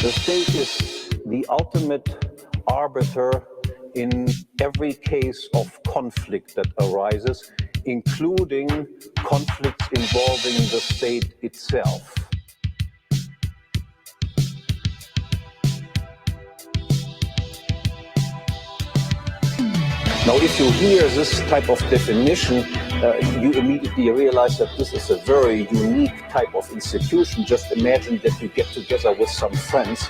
The state is the ultimate arbiter in every case of conflict that arises, including conflicts involving the state itself. Now, if you hear this type of definition, you immediately realize that this is a very unique type of institution. Just imagine that you get together with some friends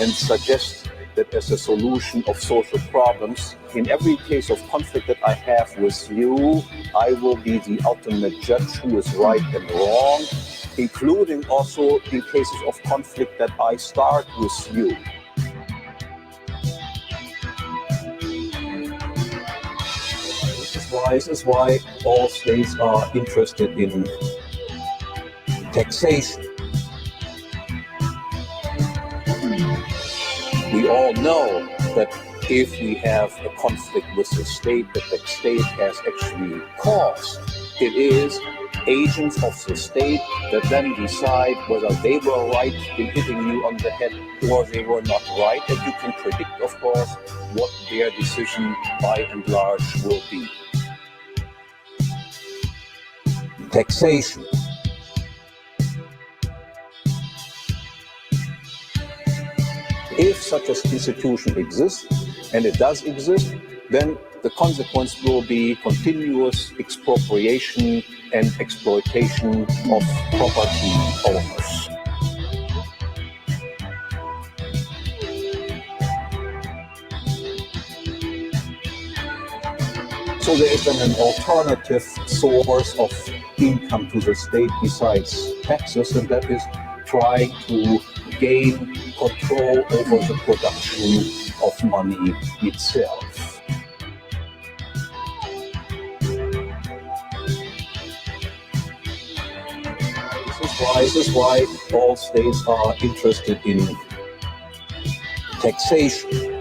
and suggest that as a solution of social problems, in every case of conflict that I have with you, I will be the ultimate judge who is right and wrong, including also in cases of conflict that I start with you. This is why all states are interested in taxation. We all know that if we have a conflict with the state that the state has actually caused, it is agents of the state that then decide whether they were right in hitting you on the head or they were not right. And you can predict, of course, what their decision by and large will be. Taxation. If such an institution exists, and it does exist, then the consequence will be continuous expropriation and exploitation of property owners. So there is an alternative source of income to the state besides taxes, and that is trying to gain control over the production of money itself. This is why all states are interested in taxation.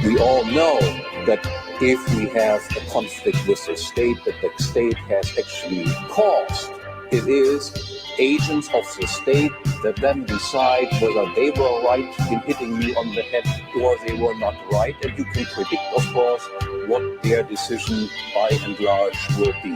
We all know that if we have a conflict with the state that the state has actually caused, it is agents of the state that then decide whether they were right in hitting you on the head or they were not right. And you can predict, of course, what their decision by and large will be.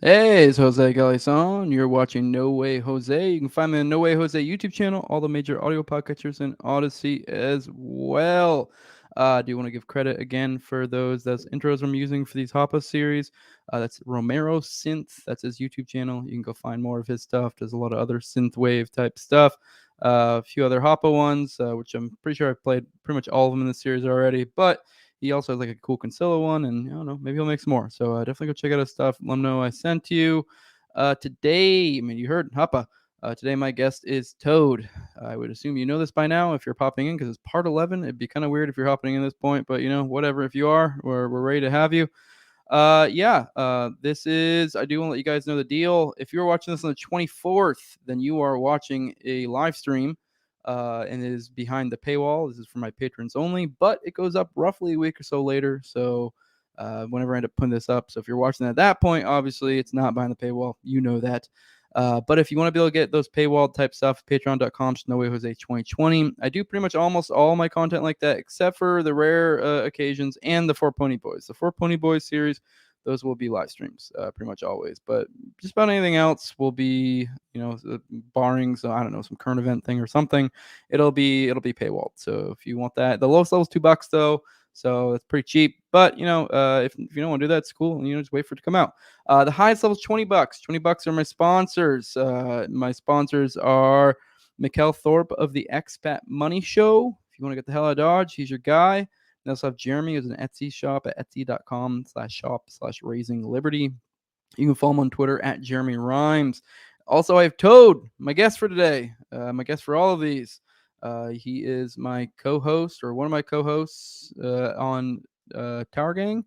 Hey, it's Jose Galison. You're watching No Way Jose. You can find me on No Way Jose YouTube channel, all the major audio podcatchers, and Odyssey as well. Do you want to give credit again for those intros I'm using for these Hoppe series? That's Romero Synth. That's his YouTube channel. You can go find more of his stuff. Does a lot of other synthwave type stuff. A few other Hoppe ones, which I'm pretty sure I've played pretty much all of them in the series already. But he also has like a cool Concilla one, and I don't know, maybe he'll make some more. So definitely go check out his stuff. Let him know I sent you. Today, I mean, you heard Hoppe. Today, my guest is Toad. I would assume you know this by now if you're popping in because it's part 11. It'd be kind of weird if you're hopping in this point, but whatever. If you are, we're ready to have you. This is, I do want to let you guys know the deal. If you're watching this on the 24th, then you are watching a live stream. And it is behind the paywall. This is for my patrons only, but it goes up roughly a week or so later. So whenever I end up putting this up. So if you're watching at that point, obviously it's not behind the paywall. You know that. But if you want to be able to get those paywall type stuff, patreon.com/NoWayJose2020. I do pretty much almost all my content like that, except for the rare occasions and the Four Pony Boys. The Four Pony Boys series, those will be live streams pretty much always. But just about anything else will be, barring, so I don't know, some current event thing or something, it'll be paywalled. So if you want that, the lowest level is $2 though. So it's pretty cheap, but if you don't want to do that, it's cool. Just wait for it to come out. The highest level is $20. $20 are my sponsors. My sponsors are Mikkel Thorpe of the Expat Money Show. If you want to get the hell out of Dodge, he's your guy. They also have Jeremy, who's an Etsy shop at etsy.com/shop/raising-liberty. You can follow him on Twitter at Jeremy Rhymes. Also, I have Toad, my guest for today. My guest for all of these. He is my co-host, or one of my co-hosts on Tower Gang.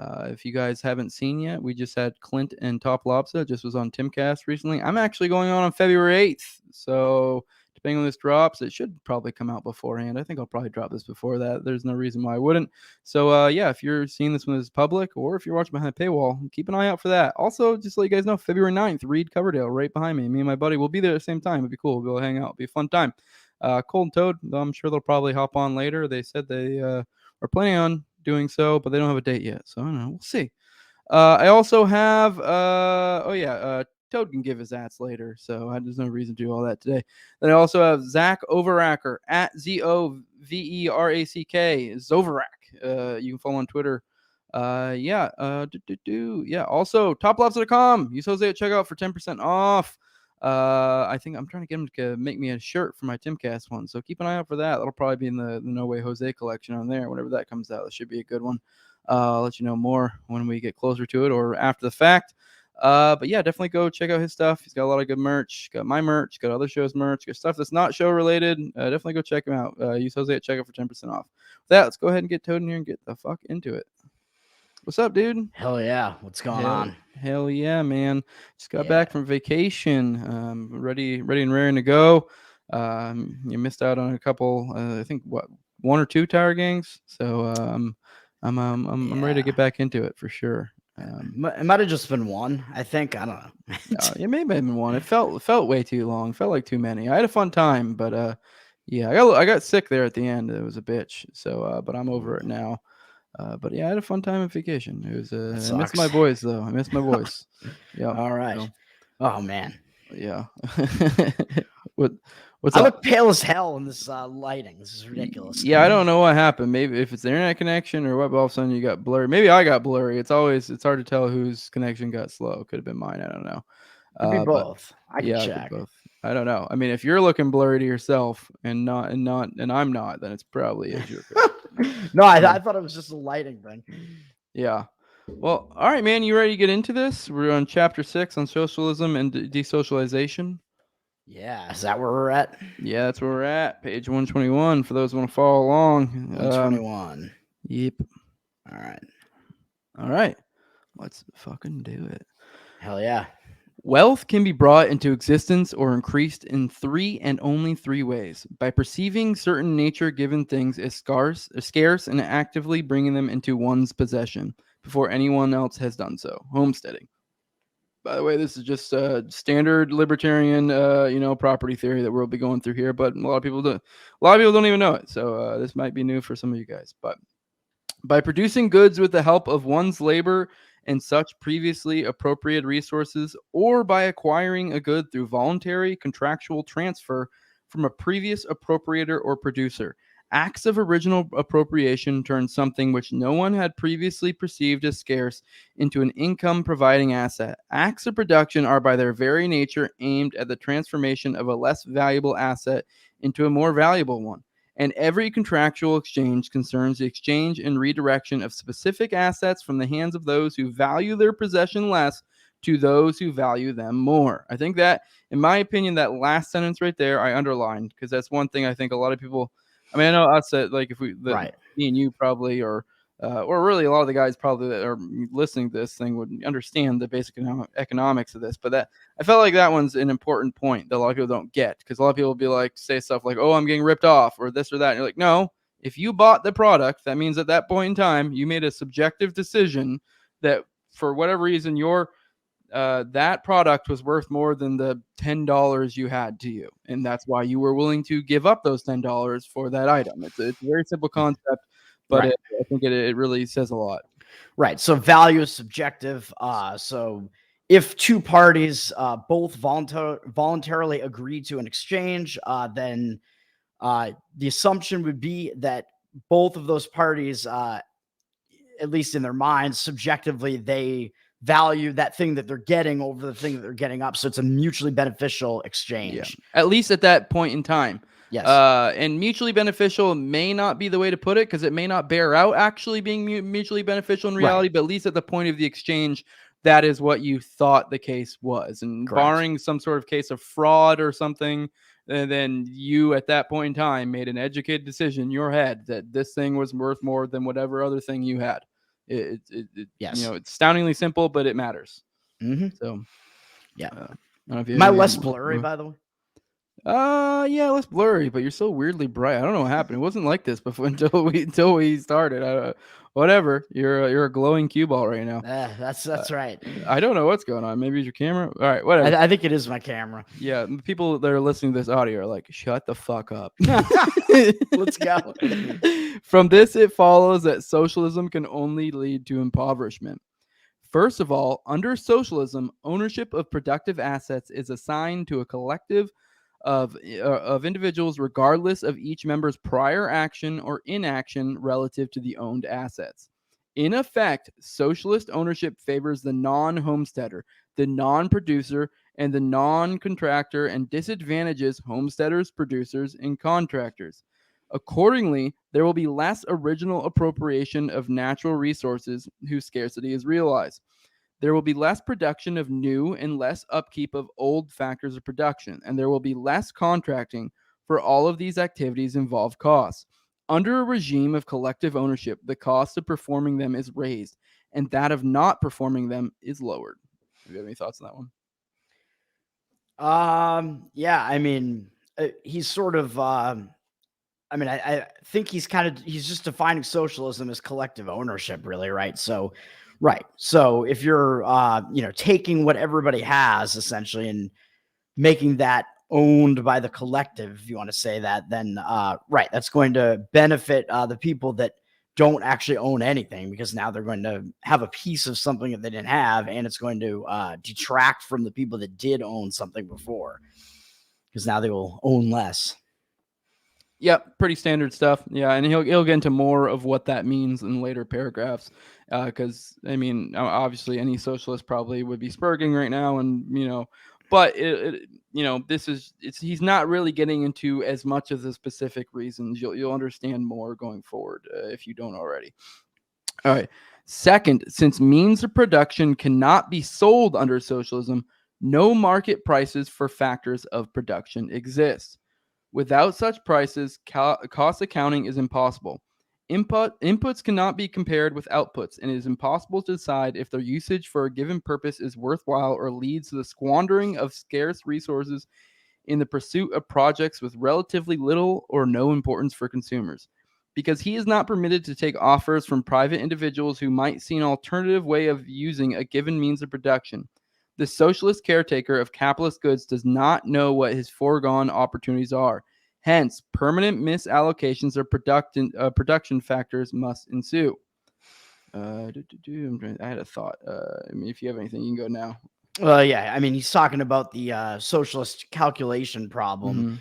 If you guys haven't seen yet, we just had Clint and TopLobsta. Just was on Timcast recently. I'm actually going on February 8th. So depending on this drops, it should probably come out beforehand. I think I'll probably drop this before that. There's no reason why I wouldn't. So yeah, if you're seeing this when it's public, or if you're watching behind the paywall, keep an eye out for that. Also, just to let you guys know, February 9th, Reed Coverdale right behind me. Me and my buddy will be there at the same time. It'd be cool. We'll go hang out. It'll be a fun time. Cold and Toad, I'm sure they'll probably hop on later. They said they are planning on doing so, but they don't have a date yet. So I don't know. We'll see. I also have Toad can give his ads later, so there's no reason to do all that today. Then I also have Zach Overacker at ZOVERACK Zoverak. You can follow on Twitter. Yeah. Also, TopLobsta.com. Use Jose at checkout for 10% off. I think I'm trying to get him to make me a shirt for my Timcast one, so keep an eye out for that. That'll probably be in the No Way Jose collection on there. Whenever that comes out, it should be a good one. I'll let you know more when we get closer to it or after the fact. But yeah, definitely go check out his stuff. He's got a lot of good merch. Got my merch, got other shows' merch, got stuff that's not show related. Definitely go check him out. Use Jose at checkout for 10% off. With that, let's go ahead and get Toad in here and get the fuck into it. What's up, dude? Hell yeah. What's going on? Hell yeah, man. Just got back from vacation. Ready and raring to go. You missed out on a couple, I think, one or two Tower Gangs. So I'm ready to get back into it for sure. It might have just been one, I think. I don't know. It may have been one. It felt way too long. It felt like too many. I had a fun time, but yeah, I got sick there at the end. It was a bitch. So but I'm over it now. But yeah, I had a fun time on vacation. It was I missed my boys though. I missed my boys. Yeah. All right. So, oh man. Yeah. What's I up? look pale as hell in this lighting. This is ridiculous. Yeah, I don't know what happened. Maybe if it's the internet connection or what, but all of a sudden you got blurry. Maybe I got blurry. It's hard to tell whose connection got slow. Could have been mine. I don't know. Could be both. I can check. Both. I don't know. I mean, if you're looking blurry to yourself and I'm not, then it's probably is your No, I thought it was just a lighting thing. Yeah. Well, all right, man. You ready to get into this? We're on chapter 6 on socialism and desocialization. Yeah, is that where we're at? Yeah, that's where we're at. Page 121 for those who want to follow along. 121. Yep. All right. Let's fucking do it. Hell yeah. Wealth can be brought into existence or increased in 3 and only 3 ways: by perceiving certain nature-given things as scarce and actively bringing them into one's possession before anyone else has done so. Homesteading. By the way, this is just standard libertarian, property theory that we'll be going through here. But a lot of people don't even know it. So this might be new for some of you guys. But by producing goods with the help of one's labor and such previously appropriated resources, or by acquiring a good through voluntary contractual transfer from a previous appropriator or producer. Acts of original appropriation turn something which no one had previously perceived as scarce into an income-providing asset. Acts of production are by their very nature aimed at the transformation of a less valuable asset into a more valuable one. And every contractual exchange concerns the exchange and redirection of specific assets from the hands of those who value their possession less to those who value them more. I think that, in my opinion, that last sentence right there, I underlined, because that's one thing I think a lot of people, I mean, I know us, like if we, right. Me and you probably, or really a lot of the guys probably that are listening to this thing would understand the basic economics of this. But that, I felt like that one's an important point that a lot of people don't get, because a lot of people will be like, say stuff like, oh, I'm getting ripped off or this or that. And you're like, no, if you bought the product, that means at that point in time, you made a subjective decision that for whatever reason, that product was worth more than the $10 you had to you. And that's why you were willing to give up those $10 for that item. It's a very simple concept, but right. I think it really says a lot. Right. So value is subjective. So if two parties both voluntarily agree to an exchange, then the assumption would be that both of those parties, at least in their minds, subjectively, they value that thing that they're getting over the thing that they're getting up. So it's a mutually beneficial exchange. Yeah. At least at that point in time. Yes. And mutually beneficial may not be the way to put it, because it may not bear out actually being mutually beneficial in reality, right. But at least at the point of the exchange, that is what you thought the case was. And Correct. barring some sort of case of fraud or something, then you at that point in time made an educated decision in your head that this thing was worth more than whatever other thing you had. Yes. It's astoundingly simple, but it matters. Mm-hmm. So, Yeah. I don't know if you Am I have less any- blurry, by the way? Yeah, less blurry, but you're so weirdly bright. I don't know what happened. It wasn't like this before until we started. Whatever. You're a glowing cue ball right now. That's right. I don't know what's going on. Maybe it's your camera. All right, whatever. I think it is my camera. Yeah, the people that are listening to this audio are like, shut the fuck up. Let's go. From this, it follows that socialism can only lead to impoverishment. First of all, under socialism, ownership of productive assets is assigned to a collective of individuals regardless of each member's prior action or inaction relative to the owned assets. In effect, socialist ownership favors the non-homesteader, the non-producer, and the non-contractor, and disadvantages homesteaders, producers, and contractors. Accordingly, there will be less original appropriation of natural resources whose scarcity is realized. There will be less production of new and less upkeep of old factors of production, and there will be less contracting, for all of these activities involve costs. Under a regime of collective ownership, the cost of performing them is raised, and that of not performing them is lowered. Do you have any thoughts on that one? Yeah, I mean, he's sort of I mean, I think he's just defining socialism as collective ownership, really, right? So, right. So if you're, taking what everybody has essentially and making that owned by the collective, if you want to say that, then, right, that's going to benefit the people that don't actually own anything, because now they're going to have a piece of something that they didn't have, and it's going to detract from the people that did own something before, because now they will own less. Yep, pretty standard stuff. Yeah, and he'll get into more of what that means in later paragraphs. Because I mean, obviously, any socialist probably would be spurging right now, and but he's not really getting into as much of the specific reasons. You'll understand more going forward if you don't already. All right. Second, since means of production cannot be sold under socialism, no market prices for factors of production exist. Without such prices, cost accounting is impossible. Inputs cannot be compared with outputs, and it is impossible to decide if their usage for a given purpose is worthwhile or leads to the squandering of scarce resources in the pursuit of projects with relatively little or no importance for consumers. Because he is not permitted to take offers from private individuals who might see an alternative way of using a given means of production. The socialist caretaker of capitalist goods does not know what his foregone opportunities are. Hence, permanent misallocations of production factors must ensue. I had a thought. I mean, if you have anything, you can go now. Yeah, I mean, he's talking about the socialist calculation problem,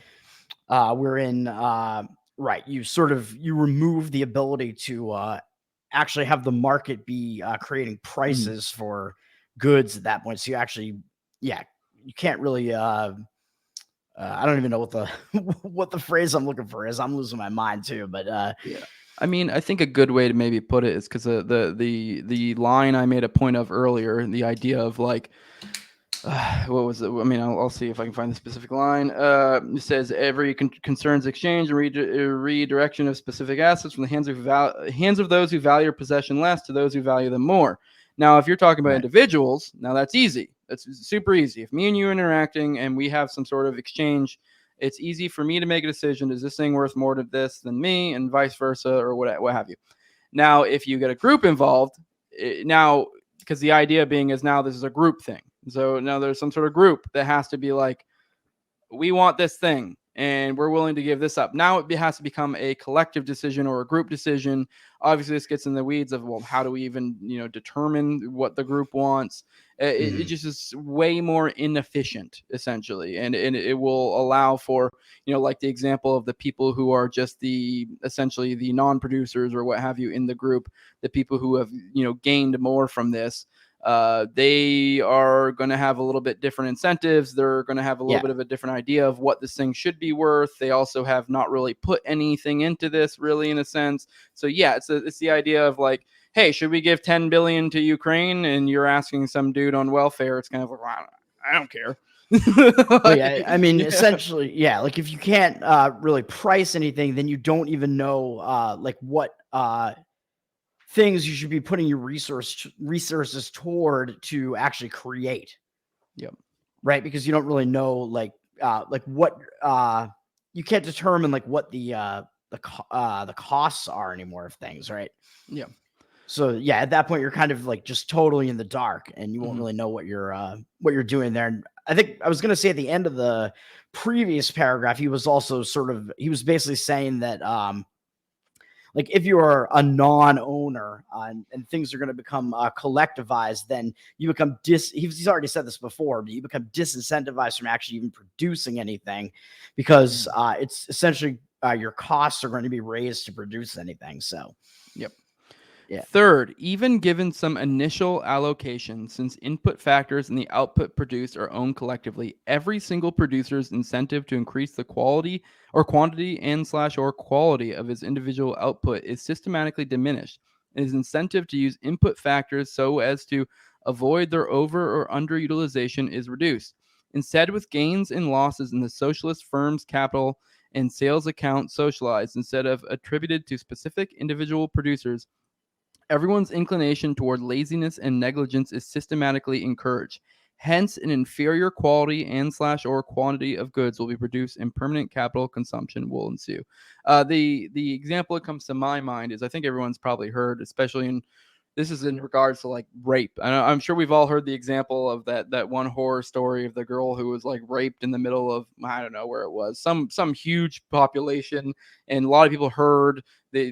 wherein, right, you remove the ability to actually have the market be creating prices for goods at that point. So you actually, you can't really. I don't even know what the what the phrase I'm looking for is. I'm losing my mind too. But yeah. I mean, I think a good way to maybe put it is because the line I made a point of earlier, the idea of like, what was it? I mean, I'll see if I can find the specific line. It says every concerns exchange and redirection of specific assets from the hands of those who value possession less to those who value them more. Now, if you're talking about individuals, now that's easy. That's super easy. If me and you are interacting and we have some sort of exchange, it's easy for me to make a decision. Is this thing worth more to this than me, and vice versa, or what have you? Now, if you get a group involved, because the idea being is now this is a group thing. So now there's some sort of group that has to be like, we want this thing and we're willing to give this up. Now it has to become a collective decision or a group decision. Obviously, this gets in the weeds of, well, how do we even, determine what the group wants? It just is way more inefficient, essentially. And it will allow for, like the example of the people who are just essentially the non-producers or what have you in the group, the people who have, gained more from this. They are going to have a little bit different incentives. They're going to have a little bit of a different idea of what this thing should be worth. They also have not really put anything into this really in a sense. So yeah, it's the idea of like, hey, should we give 10 billion to Ukraine? And you're asking some dude on welfare. It's kind of like, well, I don't care. Well, yeah, I mean, Yeah. essentially, yeah. Like if you can't really price anything, then you don't even know like what things you should be putting your resources toward to actually create. Yep. Right, because you don't really know like what you can't determine like what the costs are anymore of things, right? Yeah. So yeah, at that point you're kind of like just totally in the dark, and you won't Mhm. really know what you're doing there. And I think I was going to say at the end of the previous paragraph, he was basically saying that like if you are a non-owner and things are going to become collectivized, then you become he's already said this before, but you become disincentivized from actually even producing anything, because it's essentially your costs are going to be raised to produce anything. So Yep. yeah. Third, even given some initial allocation, since input factors and the output produced are owned collectively, every single producer's incentive to increase the quality or quantity and/or quality of his individual output is systematically diminished, and his incentive to use input factors so as to avoid their over or underutilization is reduced. Instead, with gains and losses in the socialist firm's capital and sales account socialized instead of attributed to specific individual producers, everyone's inclination toward laziness and negligence is systematically encouraged. Hence, an inferior quality and/or quantity of goods will be produced, and permanent capital consumption will ensue. The example that comes to my mind is, I think everyone's probably heard, especially in this is in regards to like rape. I'm sure we've all heard the example of that one horror story of the girl who was like raped in the middle of, I don't know where it was, some huge population, and a lot of people heard. They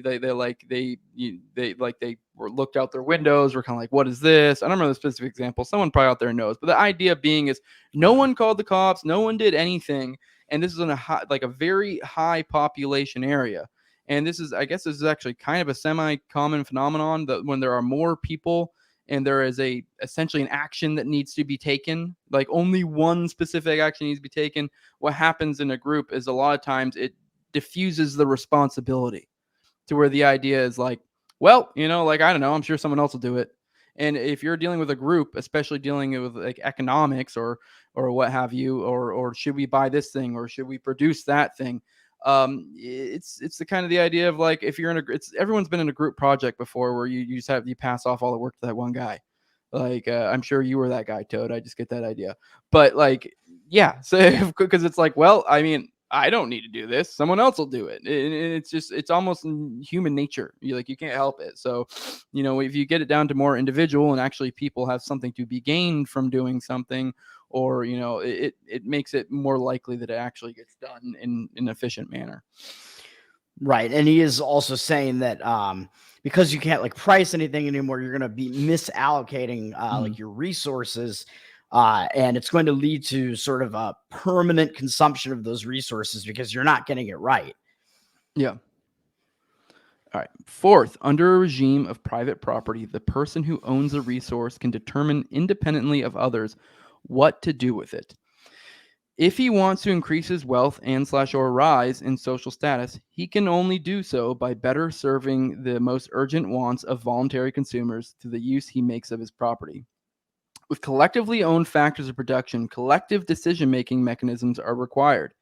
were looked out their windows, were kind of like, what is this? I don't remember the specific example. Someone probably out there knows, but the idea being is no one called the cops, no one did anything, and this is in a very high population area. And I guess this is actually kind of a semi-common phenomenon, that when there are more people and there is essentially an action that needs to be taken, like only one specific action needs to be taken, what happens in a group is a lot of times it diffuses the responsibility to where the idea is like, well, like, I don't know, I'm sure someone else will do it. And if you're dealing with a group, especially dealing with like economics or what have you, or should we buy this thing or should we produce that thing, it's the kind of the idea of like, if you're everyone's been in a group project before where you just you pass off all the work to that one guy. Like, I'm sure you were that guy, Toad. I just get that idea. But like, yeah, so because it's like, well, I mean, I don't need to do this. Someone else will do it. And it's almost in human nature. You can't help it. So, if you get it down to more individual and actually people have something to be gained from doing something, or, it makes it more likely that it actually gets done in an efficient manner. Right. And he is also saying that because you can't like price anything anymore, you're going to be misallocating like your resources, and it's going to lead to sort of a permanent consumption of those resources because you're not getting it right. Yeah. All right. Fourth, under a regime of private property, the person who owns a resource can determine independently of others what to do with it. If he wants to increase his wealth and/or rise in social status, he can only do so by better serving the most urgent wants of voluntary consumers through the use he makes of his property. With collectively owned factors of production, collective decision-making mechanisms are required.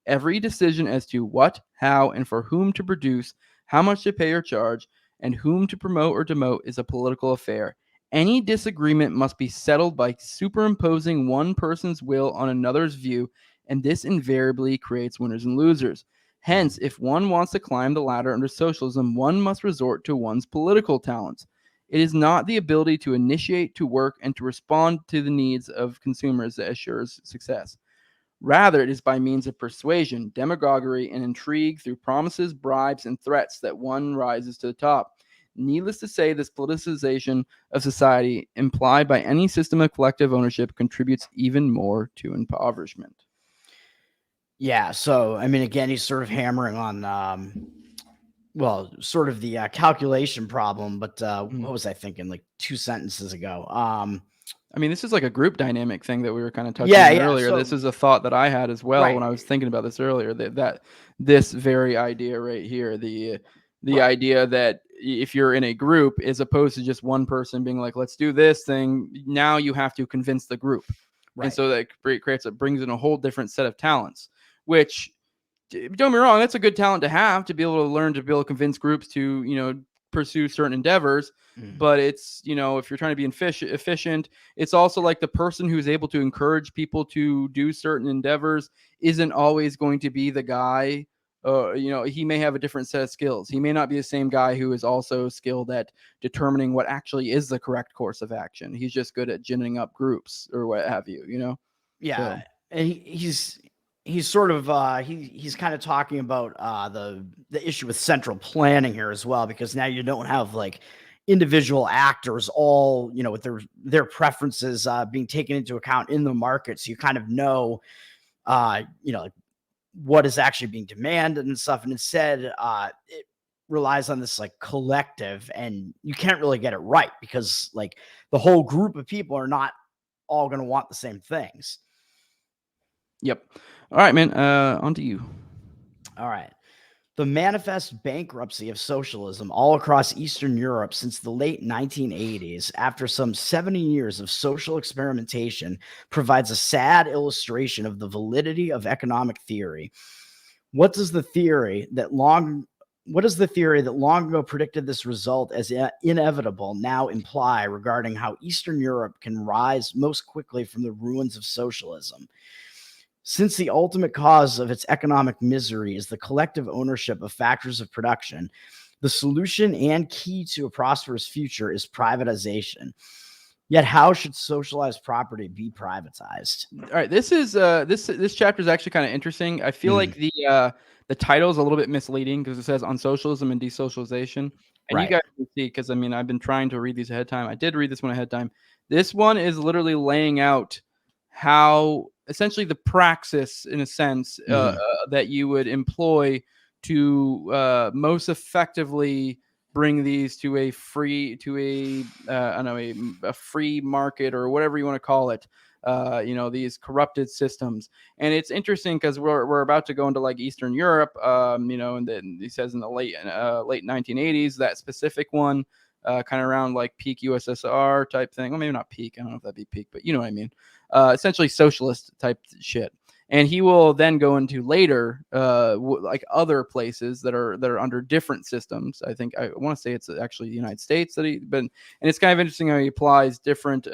Every decision as to what, how, and for whom to produce, how much to pay or charge, and whom to promote or demote is a political affair. Any disagreement must be settled by superimposing one person's will on another's view, and this invariably creates winners and losers. Hence, if one wants to climb the ladder under socialism, one must resort to one's political talents. It is not the ability to initiate, to work, and to respond to the needs of consumers that assures success. Rather, it is by means of persuasion, demagoguery, and intrigue through promises, bribes, and threats that one rises to the top. Needless to say, this politicization of society implied by any system of collective ownership contributes even more to impoverishment. Yeah. So, I mean, again, he's sort of hammering on, sort of the calculation problem. But what was I thinking like 2 sentences ago? I mean, this is like a group dynamic thing that we were kind of touching Yeah, on yeah. earlier. So, This is a thought that I had as well right. when I was thinking about this earlier. That this very idea right here, the Right. idea that if you're in a group, as opposed to just one person being like, let's do this thing. Now you have to convince the group. Right. And so that brings in a whole different set of talents, which, don't get me wrong, that's a good talent to have, to be able to learn to be able to convince groups to, pursue certain endeavors. But it's, if you're trying to be efficient, it's also like the person who's able to encourage people to do certain endeavors isn't always going to be the guy. He may have a different set of skills. He may not be the same guy who is also skilled at determining what actually is the correct course of action. He's just good at ginning up groups or what have you, Yeah. So. And he's sort of he's kind of talking about the issue with central planning here as well, because now you don't have like individual actors all with their preferences being taken into account in the market, so you kind of know like what is actually being demanded and stuff, and instead it relies on this like collective, and you can't really get it right because like the whole group of people are not all going to want the same things. Yep. All right, man. On to you. All right. The manifest bankruptcy of socialism all across Eastern Europe since the late 1980s, after some 70 years of social experimentation, provides a sad illustration of the validity of economic theory. What does the theory that long ago predicted this result as inevitable now imply regarding how Eastern Europe can rise most quickly from the ruins of socialism? Since the ultimate cause of its economic misery is the collective ownership of factors of production, the solution and key to a prosperous future is privatization. Yet, how should socialized property be privatized? All right, this is this chapter is actually kind of interesting. I feel like the title is a little bit misleading because it says on socialism and desocialization, and you Right. guys can see, because I mean I've been trying to read these ahead of time. I did read this one ahead of time. This one is literally laying out how essentially the praxis, in a sense, that you would employ to most effectively bring these to a free I don't know, a free market or whatever you want to call it. These corrupted systems. And it's interesting because we're about to go into like Eastern Europe, and then he says in the late 1980s, that specific one, kind of around like peak USSR type thing. Well, maybe not peak. I don't know if that'd be peak, but you know what I mean. Essentially socialist type shit. And he will then go into later, like other places that are under different systems. I think I want to say it's actually the United States and it's kind of interesting how he applies different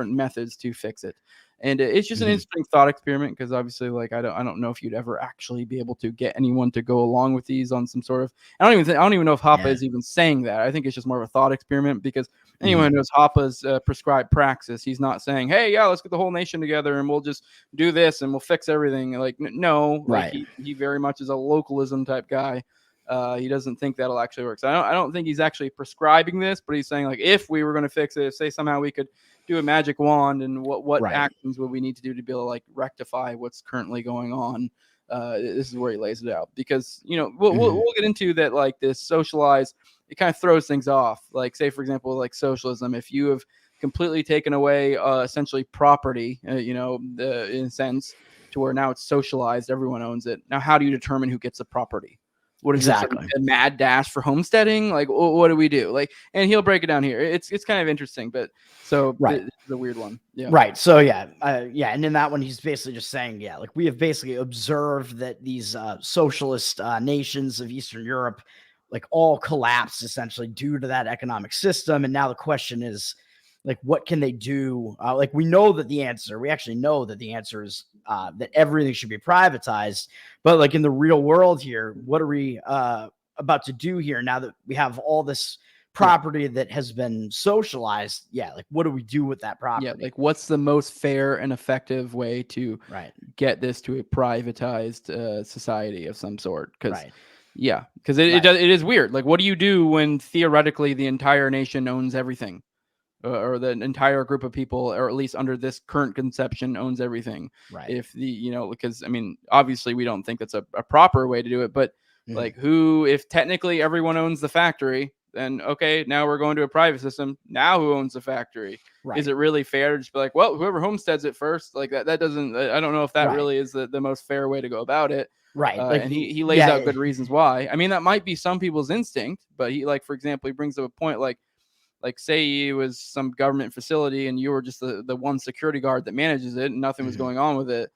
methods to fix it. And it's just an interesting thought experiment, because obviously, like, I don't know if you'd ever actually be able to get anyone to go along with these on some sort of. I don't even know if Hoppe is even saying that. I think it's just more of a thought experiment, because anyone who knows Hoppe's prescribed praxis, he's not saying, "Hey, yeah, let's get the whole nation together and we'll just do this and we'll fix everything." Like, no, like Right. he very much is a localism type guy. He doesn't think that'll actually work. So I don't think he's actually prescribing this, but he's saying, like, if we were going to fix it, if say somehow we could do a magic wand, and what Right. actions would we need to do to be able to like rectify what's currently going on. This is where he lays it out, because we'll get into that. Like, this socialized, it kind of throws things off. Like, say for example, like socialism, if you have completely taken away essentially property, in a sense, to where now it's socialized, everyone owns it. Now, how do you determine who gets the property? What is Exactly. this, a mad dash for homesteading? Like, what do we do? Like, and he'll break it down here. It's kind of interesting, but so Right. this is a weird one. Yeah. Right. So yeah, and in that one, he's basically just saying, yeah, like we have basically observed that these socialist nations of Eastern Europe, like, all collapsed essentially due to that economic system, and now the question is, like, what can they do? Like, we actually know that the answer is that everything should be privatized. But like in the real world here, what are we about to do here now that we have all this property that has been socialized? Yeah, like, what do we do with that property? Yeah, like, what's the most fair and effective way to get this to a privatized society of some sort? Because because it is weird. Like, what do you do when theoretically the entire nation owns everything? Or the entire group of people, or at least under this current conception, owns everything. Right. If because I mean, obviously we don't think that's a proper way to do it, but like, if technically everyone owns the factory, And okay, now we're going to a private system. Now who owns the factory? Right. Is it really fair to just be like, well, whoever homesteads it first? Like that doesn't, I don't know if that Right. really is the most fair way to go about it. Right. Like And he lays out good reasons why. I mean, that might be some people's instinct, but he, like, for example, he brings up a point like say it was some government facility and you were just the one security guard that manages it and nothing was going on with it.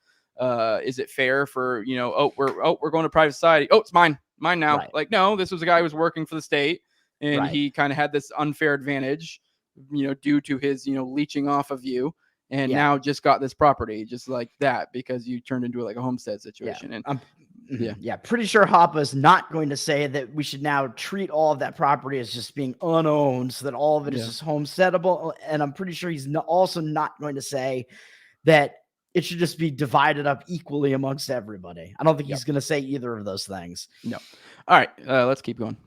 Is it fair for, we're going to private society. Oh, it's mine now. Right. Like, no, this was a guy who was working for the state and Right. he kind of had this unfair advantage, due to his, leeching off of you. And now just got this property just like that because you turned into like a homestead situation. And pretty sure Hoppe is not going to say that we should now treat all of that property as just being unowned, so that all of it is just homesteadable. And I'm pretty sure he's also not going to say that it should just be divided up equally amongst everybody. I don't think he's going to say either of those things. No. All right, let's keep going.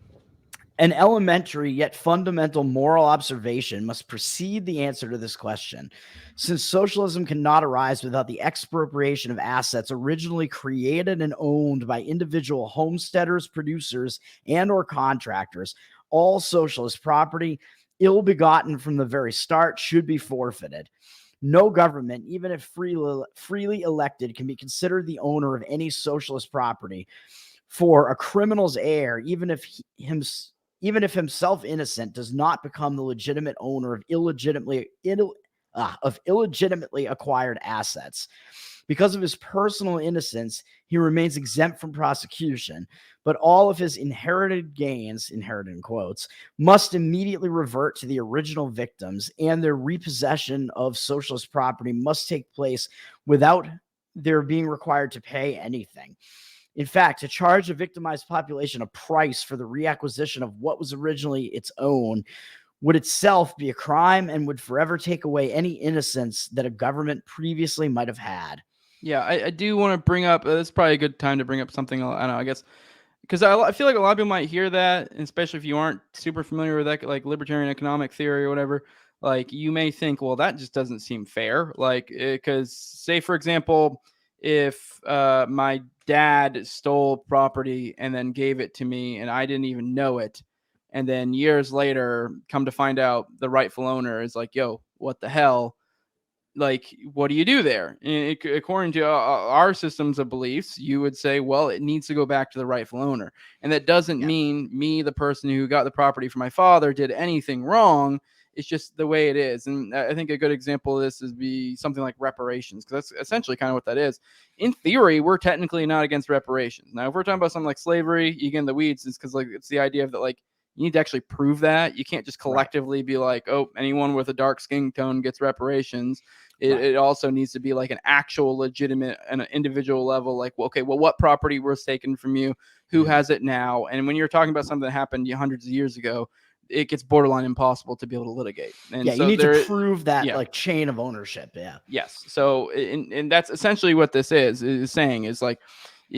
An elementary yet fundamental moral observation must precede the answer to this question. Since socialism cannot arise without the expropriation of assets originally created and owned by individual homesteaders, producers, and or contractors, all socialist property, ill-begotten from the very start, should be forfeited. No government, even if freely elected, can be considered the owner of any socialist property. For a criminal's heir, even if himself innocent, does not become the legitimate owner of illegitimately acquired assets. Because of his personal innocence, he remains exempt from prosecution, but all of his inherited gains, inherited in quotes, must immediately revert to the original victims, and their repossession of socialist property must take place without their being required to pay anything. In fact, to charge a victimized population a price for the reacquisition of what was originally its own would itself be a crime and would forever take away any innocence that a government previously might have had. Yeah, I do want to bring up, this is probably a good time to bring up something, I don't know, I guess, because I feel like a lot of people might hear that, especially if you aren't super familiar with that, like libertarian economic theory or whatever. Like, you may think, well, that just doesn't seem fair. Like, because say, for example, if my dad stole property and then gave it to me and I didn't even know it, and then years later come to find out the rightful owner is like, yo, what the hell? Like, what do you do there? And according to our systems of beliefs, you would say, well, it needs to go back to the rightful owner. And that doesn't mean me, the person who got the property from my father, did anything wrong. It's just the way it is. And I think a good example of this is be something like reparations, because that's essentially kind of what that is. In theory, we're technically not against reparations. Now, if we're talking about something like slavery, you get in the weeds, it's because like it's the idea of that, like, you need to actually prove that. You can't just collectively be like, oh, anyone with a dark skin tone gets reparations. It also needs to be like an actual legitimate and an individual level, like, well, okay, well, what property was taken from you? Who has it now? And when you're talking about something that happened hundreds of years ago, it gets borderline impossible to be able to litigate. And so you need to prove that like chain of ownership. Yeah. Yes. So, and that's essentially what this is saying is like,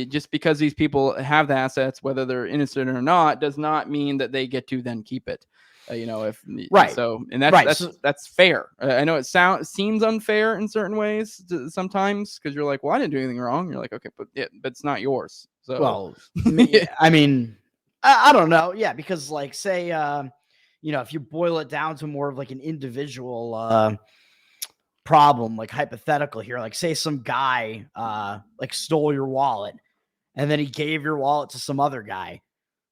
just because these people have the assets, whether they're innocent or not, does not mean that they get to then keep it. So, and that's fair. I know it seems unfair in certain ways sometimes, because you're like, well, I didn't do anything wrong. You're like, okay, but it's not yours. So, well, I mean, I don't know. Yeah, because like, say, if you boil it down to more of like an individual problem, like hypothetical here, like say some guy like stole your wallet and then he gave your wallet to some other guy.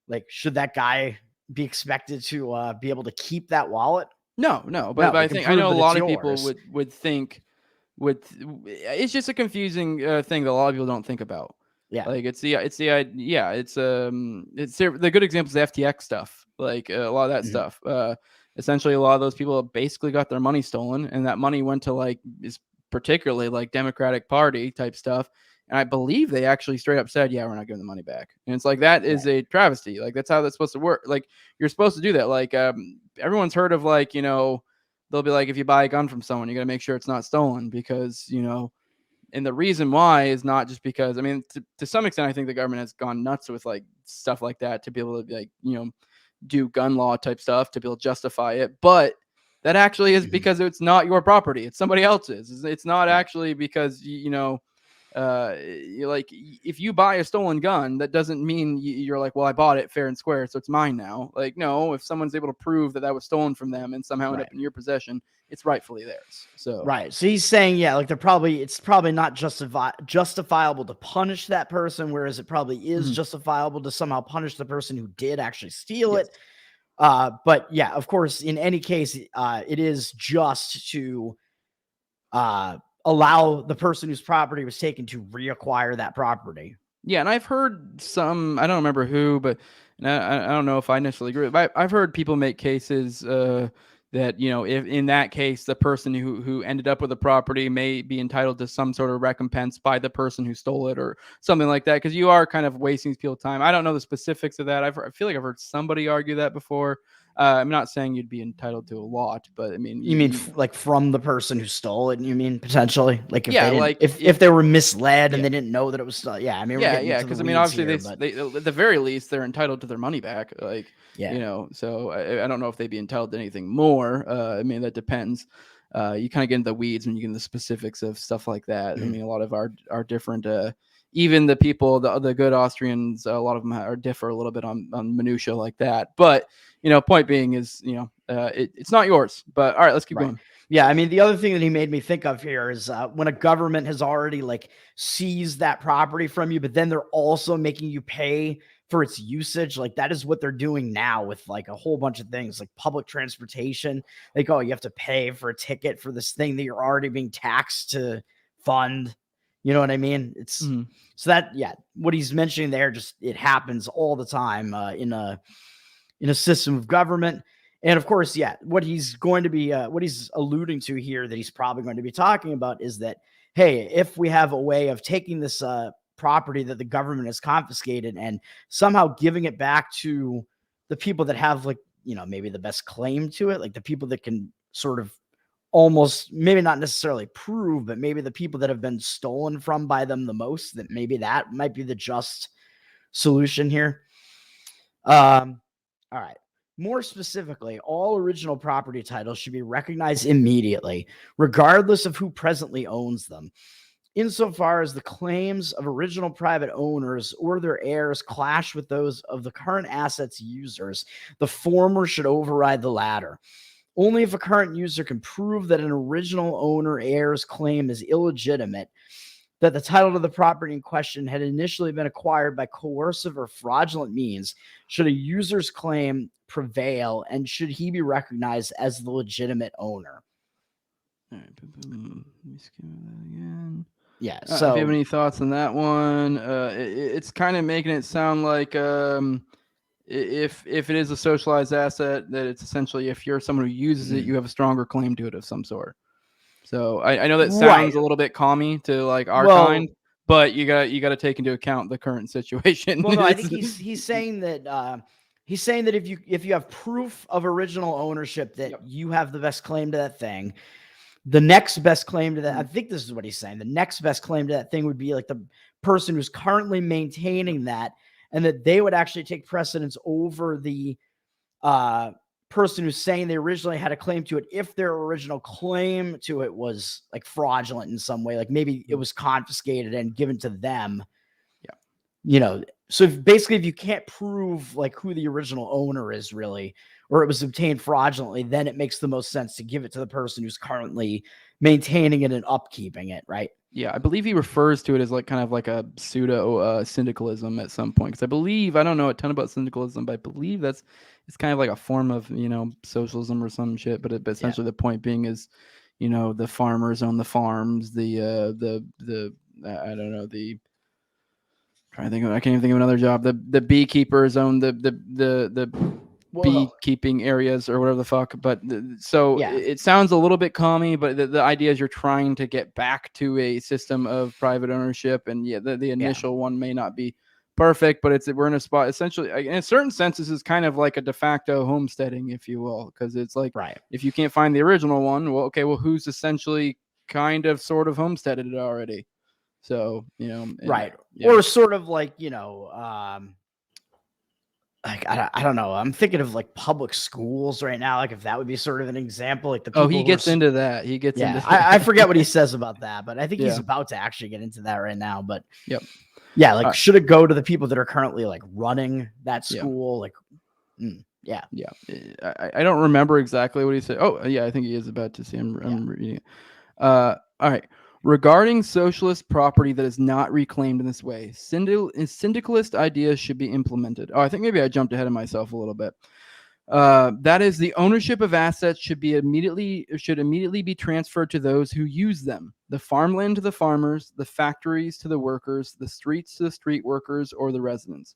Like, should that guy be expected to be able to keep that wallet? No, but I think I know a lot of people would think it's just a confusing thing that a lot of people don't think about. Yeah, like it's the good example is the FTX stuff. Like a lot of that stuff. Essentially, a lot of those people basically got their money stolen, and that money went to like is particularly like Democratic Party type stuff. And I believe they actually straight up said, yeah, we're not giving the money back. And it's like, that is a travesty. Like, that's how that's supposed to work. Like, you're supposed to do that. Like, everyone's heard of like, they'll be like, if you buy a gun from someone, you got to make sure it's not stolen because, and the reason why is not just because, I mean, to some extent, I think the government has gone nuts with like stuff like that to be able to like, do gun law type stuff to be able to justify it. But that actually is because it's not your property. It's somebody else's. It's not actually because, like if you buy a stolen gun, that doesn't mean you're like, well, I bought it fair and square, so it's mine now. Like, no, if someone's able to prove that was stolen from them and somehow end up in your possession, it's rightfully theirs. So right. So he's saying, yeah, like it's probably not justifiable to punish that person, whereas it probably is justifiable to somehow punish the person who did actually steal it. But yeah, of course, in any case, it is just to allow the person whose property was taken to reacquire that property. Yeah, and I've heard some, I don't remember who, but I don't know if I necessarily agree, but I've heard people make cases that, you know, if in that case, the person who ended up with the property may be entitled to some sort of recompense by the person who stole it or something like that, because you are kind of wasting people's time. I don't know the specifics of that. I feel like I've heard somebody argue that before. I'm not saying you'd be entitled to a lot, but I mean, you mean like from the person who stole it? You mean potentially, like if yeah, they like if they were misled and they didn't know that it was yeah. I mean, yeah, because I mean, obviously they at the very least they're entitled to their money back. Like, you know, so I don't know if they'd be entitled to anything more. I mean, that depends. You kind of get into the weeds when you get into the specifics of stuff like that. I mean, a lot of our different. Even the people, the good Austrians, a lot of them differ a little bit on minutia like that. But you know, point being is, you know, it's not yours. But all right, let's keep going. Yeah, I mean, the other thing that he made me think of here is when a government has already like seized that property from you, but then they're also making you pay for its usage. Like that is what they're doing now with like a whole bunch of things like public transportation. Like, oh, you have to pay for a ticket for this thing that you're already being taxed to fund. You know what I mean? It's so that, yeah, what he's mentioning there, just it happens all the time in a system of government. And of course, yeah, what he's going to be, what he's alluding to here that he's probably going to be talking about is that, hey, if we have a way of taking this property that the government has confiscated and somehow giving it back to the people that have, like, you know, maybe the best claim to it, like the people that can sort of almost maybe not necessarily prove, but maybe the people that have been stolen from by them the most, that maybe that might be the just solution here. All right. More specifically, all original property titles should be recognized immediately, regardless of who presently owns them. Insofar as the claims of original private owners or their heirs clash with those of the current assets users, the former should override the latter. Only if a current user can prove that an original owner heir's claim is illegitimate, that the title to the property in question had initially been acquired by coercive or fraudulent means, should a user's claim prevail, and should he be recognized as the legitimate owner. All right, let me skim that again. Yeah. So, if you have any thoughts on that one, it's kind of making it sound like if it is a socialized asset, that it's essentially if you're someone who uses it, you have a stronger claim to it of some sort. So I know that sounds a little bit commie to like our kind, but you got to take into account the current situation. Well, no, I think he's saying that if you have proof of original ownership, that you have the best claim to that thing. The next best claim to that, I think this is what he's saying. The next best claim to that thing would be like the person who's currently maintaining that, and that they would actually take precedence over the person who's saying they originally had a claim to it if their original claim to it was like fraudulent in some way, like maybe it was confiscated and given to them. Yeah. You know, so basically if you can't prove like who the original owner is really, or it was obtained fraudulently, then it makes the most sense to give it to the person who's currently maintaining it and upkeeping it, right? Yeah, I believe he refers to it as like kind of like a pseudo syndicalism at some point. Because I don't know a ton about syndicalism, but I believe it's kind of like a form of, you know, socialism or some shit. But essentially the point being is, you know, the farmers own the farms, I don't know, I can't even think of another job. The beekeepers own the beekeeping areas or whatever the fuck. But it sounds a little bit commie, but the idea is you're trying to get back to a system of private ownership, and the initial one may not be perfect, but we're in a spot essentially in a certain sense. This is kind of like a de facto homesteading, if you will, because it's like, if you can't find the original one, well, who's essentially kind of sort of homesteaded it already? So, you know, or sort of like, you know, like I don't know. I'm thinking of like public schools right now. Like if that would be sort of an example, like the Oh, people he who are gets into that. He gets yeah, into that. I forget what he says about that, but I think he's Yeah. about to actually get into that right now. But Yep. yeah, like Alright. should it go to the people that are currently like running that Yeah. school? Like, yeah. Yeah. I don't remember exactly what he said. Oh, yeah, I think he is about to see. I'm reading it. All right. Regarding socialist property that is not reclaimed in this way, syndicalist ideas should be implemented. Oh, I think maybe I jumped ahead of myself a little bit. That is, the ownership of assets should immediately be transferred to those who use them. The farmland to the farmers, the factories to the workers, the streets to the street workers or the residents,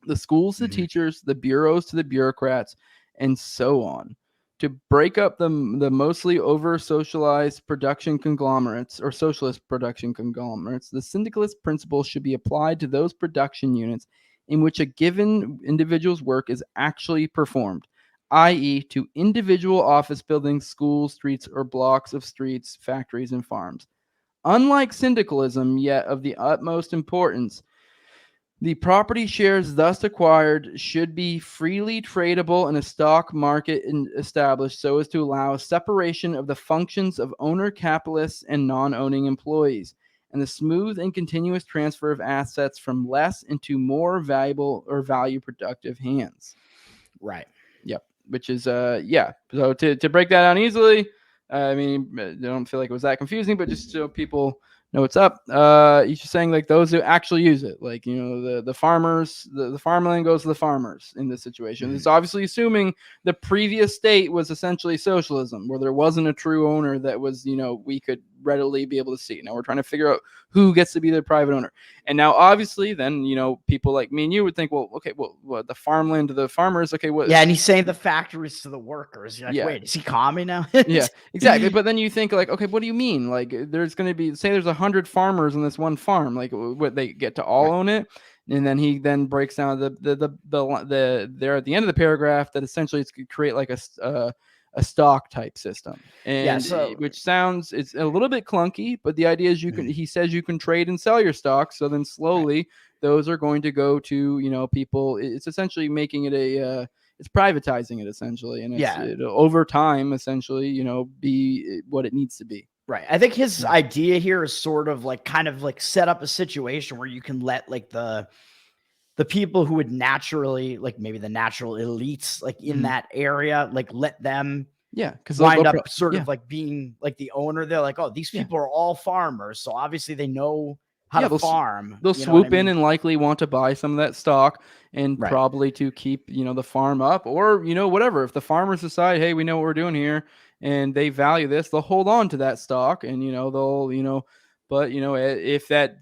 the schools to the teachers, the bureaus to the bureaucrats, and so on. To break up the mostly over socialized production conglomerates or socialist production conglomerates, the syndicalist principle should be applied to those production units in which a given individual's work is actually performed, i.e., to individual office buildings, schools, streets, or blocks of streets, factories, and farms. Unlike syndicalism, yet of the utmost importance, the property shares thus acquired should be freely tradable in a stock market established so as to allow separation of the functions of owner capitalists and non-owning employees, and the smooth and continuous transfer of assets from less into more valuable or value productive hands. Right. Yep. Which is yeah. So to break that down easily, I mean, I don't feel like it was that confusing, but just so people know what's up. He's just saying like those who actually use it, like the farmers, the farmland goes to the farmers in this situation. It's obviously assuming the previous state was essentially socialism, where there wasn't a true owner that was we could readily be able to see. Now we're trying to figure out who gets to be the private owner. And now obviously then people like me and you would think, well, okay, well, the farmland to the farmers, okay, what? Yeah, and he's saying the factories to the workers. You're like, Yeah. wait, is he commie now? Yeah, exactly. But then you think like, okay, what do you mean? Like, there's going to be, say, there's 100 farmers in this one farm. Like, what, they get to all own it? And then he then breaks down the there at the end of the paragraph that essentially it's create like a stock type system, and which sounds, it's a little bit clunky, but the idea is he says you can trade and sell your stocks. So then slowly those are going to go to people. It's essentially making it it's privatizing it essentially, and it'll over time essentially be what it needs to be. Right. I think his idea here is sort of like kind of like set up a situation where you can let like the people who would naturally, like maybe the natural elites like in that area, like let them because wind up sort of like being like the owner. They're like, oh, these people are all farmers, so obviously they know how to farm. They'll swoop in and likely want to buy some of that stock and probably to keep the farm up, or whatever. If the farmers decide, hey, we know what we're doing here and they value this, they'll hold on to that stock, and they'll but if that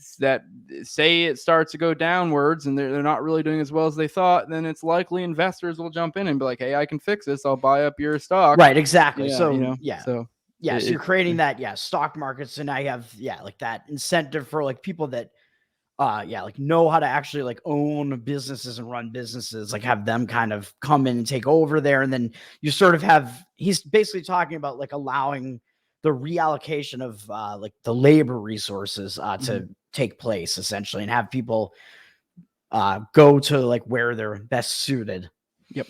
say it starts to go downwards and they're not really doing as well as they thought, then it's likely investors will jump in and be like, hey, I can fix this, I'll buy up your stock. Right, exactly. So so you're creating that stock markets, and now you have like that incentive for like people that like know how to actually like own businesses and run businesses, like have them kind of come in and take over there. And then you sort of have, he's basically talking about like allowing the reallocation of like the labor resources to take place essentially, and have people go to like where they're best suited. Yep.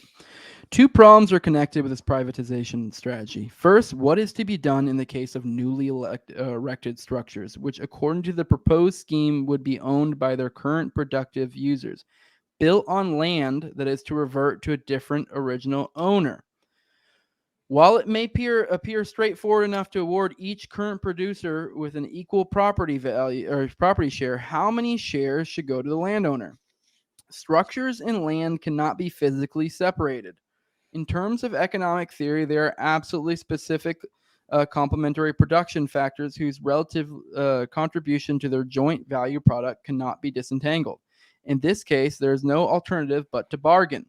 Two problems are connected with this privatization strategy. First, what is to be done in the case of newly erected structures, which according to the proposed scheme would be owned by their current productive users, built on land that is to revert to a different original owner? While it may appear straightforward enough to award each current producer with an equal property value or property share, how many shares should go to the landowner? Structures and land cannot be physically separated. In terms of economic theory, there are absolutely specific complementary production factors whose relative contribution to their joint value product cannot be disentangled. In this case, there is no alternative but to bargain.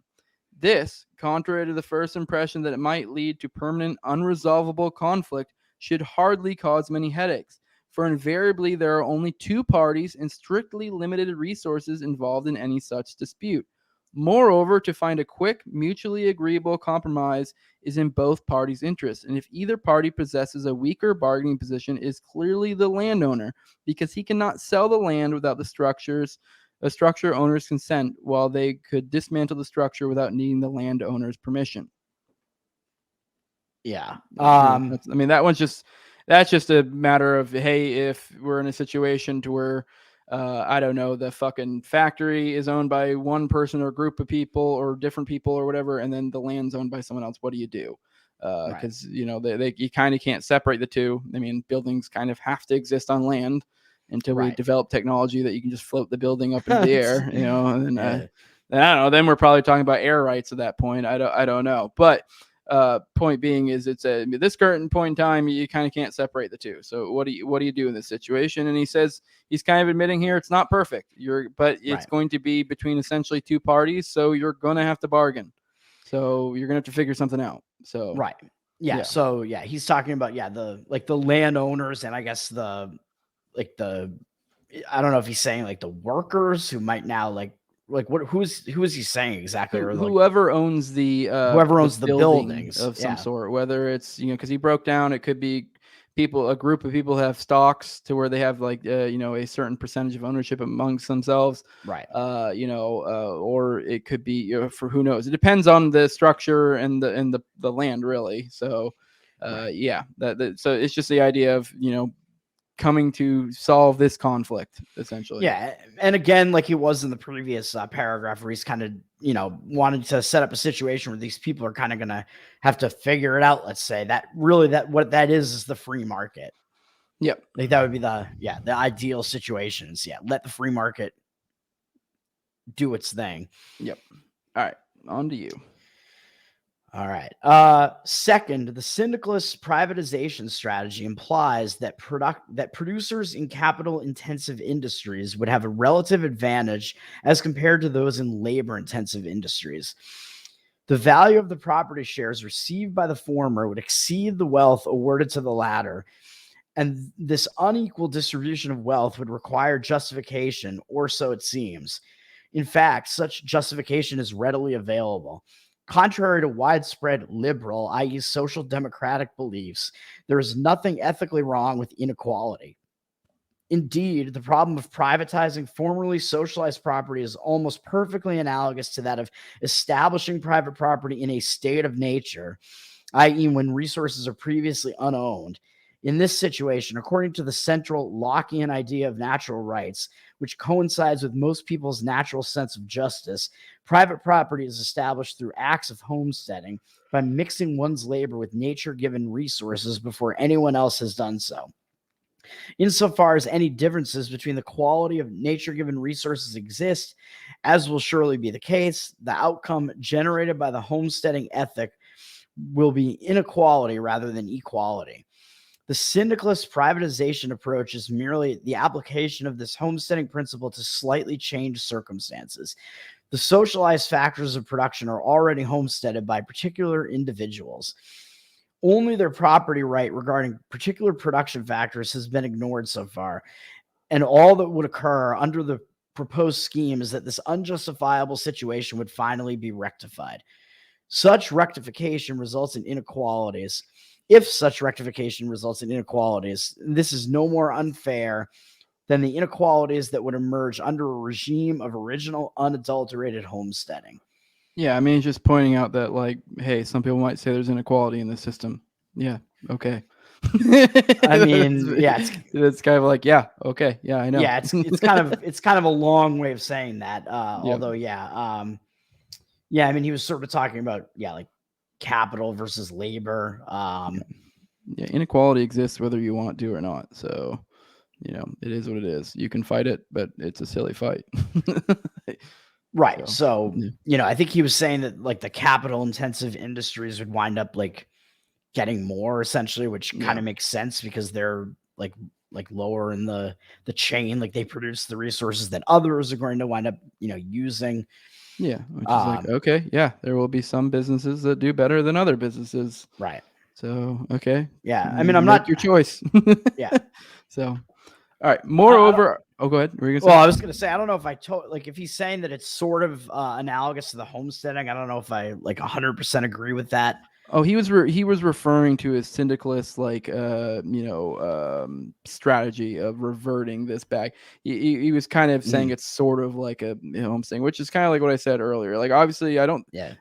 This, contrary to the first impression that it might lead to permanent unresolvable conflict, should hardly cause many headaches, for invariably there are only two parties and strictly limited resources involved in any such dispute. Moreover, to find a quick, mutually agreeable compromise is in both parties' interests, and if either party possesses a weaker bargaining position, it is clearly the landowner, because he cannot sell the land without the structures a structure owner's consent, while they could dismantle the structure without needing the landowner's permission. Yeah. I mean, that's just a matter of, hey, if we're in a situation to where I don't know, the fucking factory is owned by one person or group of people or different people or whatever, and then the land's owned by someone else, what do you do? Because you know, you kind of can't separate the two. I mean, buildings kind of have to exist on land until we develop technology that you can just float the building up into the air, you know. And then I don't know. Then we're probably talking about air rights at that point. I don't know. But point being is, it's this current point in time, you kind of can't separate the two. So what do you do in this situation? And he says he's kind of admitting here it's not perfect. But it's going to be between essentially two parties, so you're gonna have to bargain. So you're gonna have to figure something out. So yeah. So yeah, he's talking about the landowners, and I guess the I don't know if he's saying like the workers who might now who is he saying exactly? Or whoever owns whoever owns the buildings of some sort, whether it's, you know, because he broke down, it could be a group of people have stocks to where they have like you know, a certain percentage of ownership amongst themselves, you know, or it could be, you know, for who knows, it depends on the structure and the land, really. So yeah, so it's just the idea of, you know, coming to solve this conflict, essentially. Yeah. And again, like he was in the previous paragraph, where he's kind of, you know, wanted to set up a situation where these people are kind of going to have to figure it out. Let's say that really what that is the free market. Yep. Like that would be the ideal situations. Yeah. Let the free market do its thing. Yep. All right. On to you. All right. Second, the syndicalist privatization strategy implies that producers in capital-intensive industries would have a relative advantage as compared to those in labor-intensive industries. The value of the property shares received by the former would exceed the wealth awarded to the latter, and this unequal distribution of wealth would require justification, or so it seems. In fact, such justification is readily available. Contrary to widespread liberal, i.e. social democratic beliefs, there is nothing ethically wrong with inequality. Indeed, the problem of privatizing formerly socialized property is almost perfectly analogous to that of establishing private property in a state of nature, i.e. when resources are previously unowned. In this situation, according to the central Lockean idea of natural rights, which coincides with most people's natural sense of justice, private property is established through acts of homesteading by mixing one's labor with nature-given resources before anyone else has done so. Insofar as any differences between the quality of nature-given resources exist, as will surely be the case, the outcome generated by the homesteading ethic will be inequality rather than equality. The syndicalist privatization approach is merely the application of this homesteading principle to slightly changed circumstances. The socialized factors of production are already homesteaded by particular individuals. Only their property right regarding particular production factors has been ignored so far, and all that would occur under the proposed scheme is that this unjustifiable situation would finally be rectified. Such rectification results in inequalities. If such rectification results in inequalities, this is no more unfair than the inequalities that would emerge under a regime of original unadulterated homesteading. Yeah, I mean, it's just pointing out that, like, hey, some people might say there's inequality in the system. Yeah, okay. I mean, yeah, it's kind of like, yeah, okay, yeah, I know. Yeah, it's kind of a long way of saying that. Although, yeah, I mean, he was sort of talking about, like capital versus labor. Yeah, inequality exists whether you want to or not. So, you know, it is what it is. You can fight it, but it's a silly fight. Right. So, you know, I think he was saying that like the capital intensive industries would wind up like getting more essentially, which kind of makes sense because they're like lower in the chain, like they produce the resources that others are going to wind up, you know, using. Yeah, which is like, okay, yeah, there will be some businesses that do better than other businesses. Right. So, okay. Yeah. I mean, I'm not your choice. Yeah. So, all right. Moreover, go ahead. Well, I was going to say, I don't know if if he's saying that it's sort of analogous to the homesteading. I don't know if I like 100% agree with that. Oh, he was referring to his syndicalist strategy of reverting this back. He was kind of saying it's sort of like a homesteading, which is kind of like what I said earlier. Like obviously, I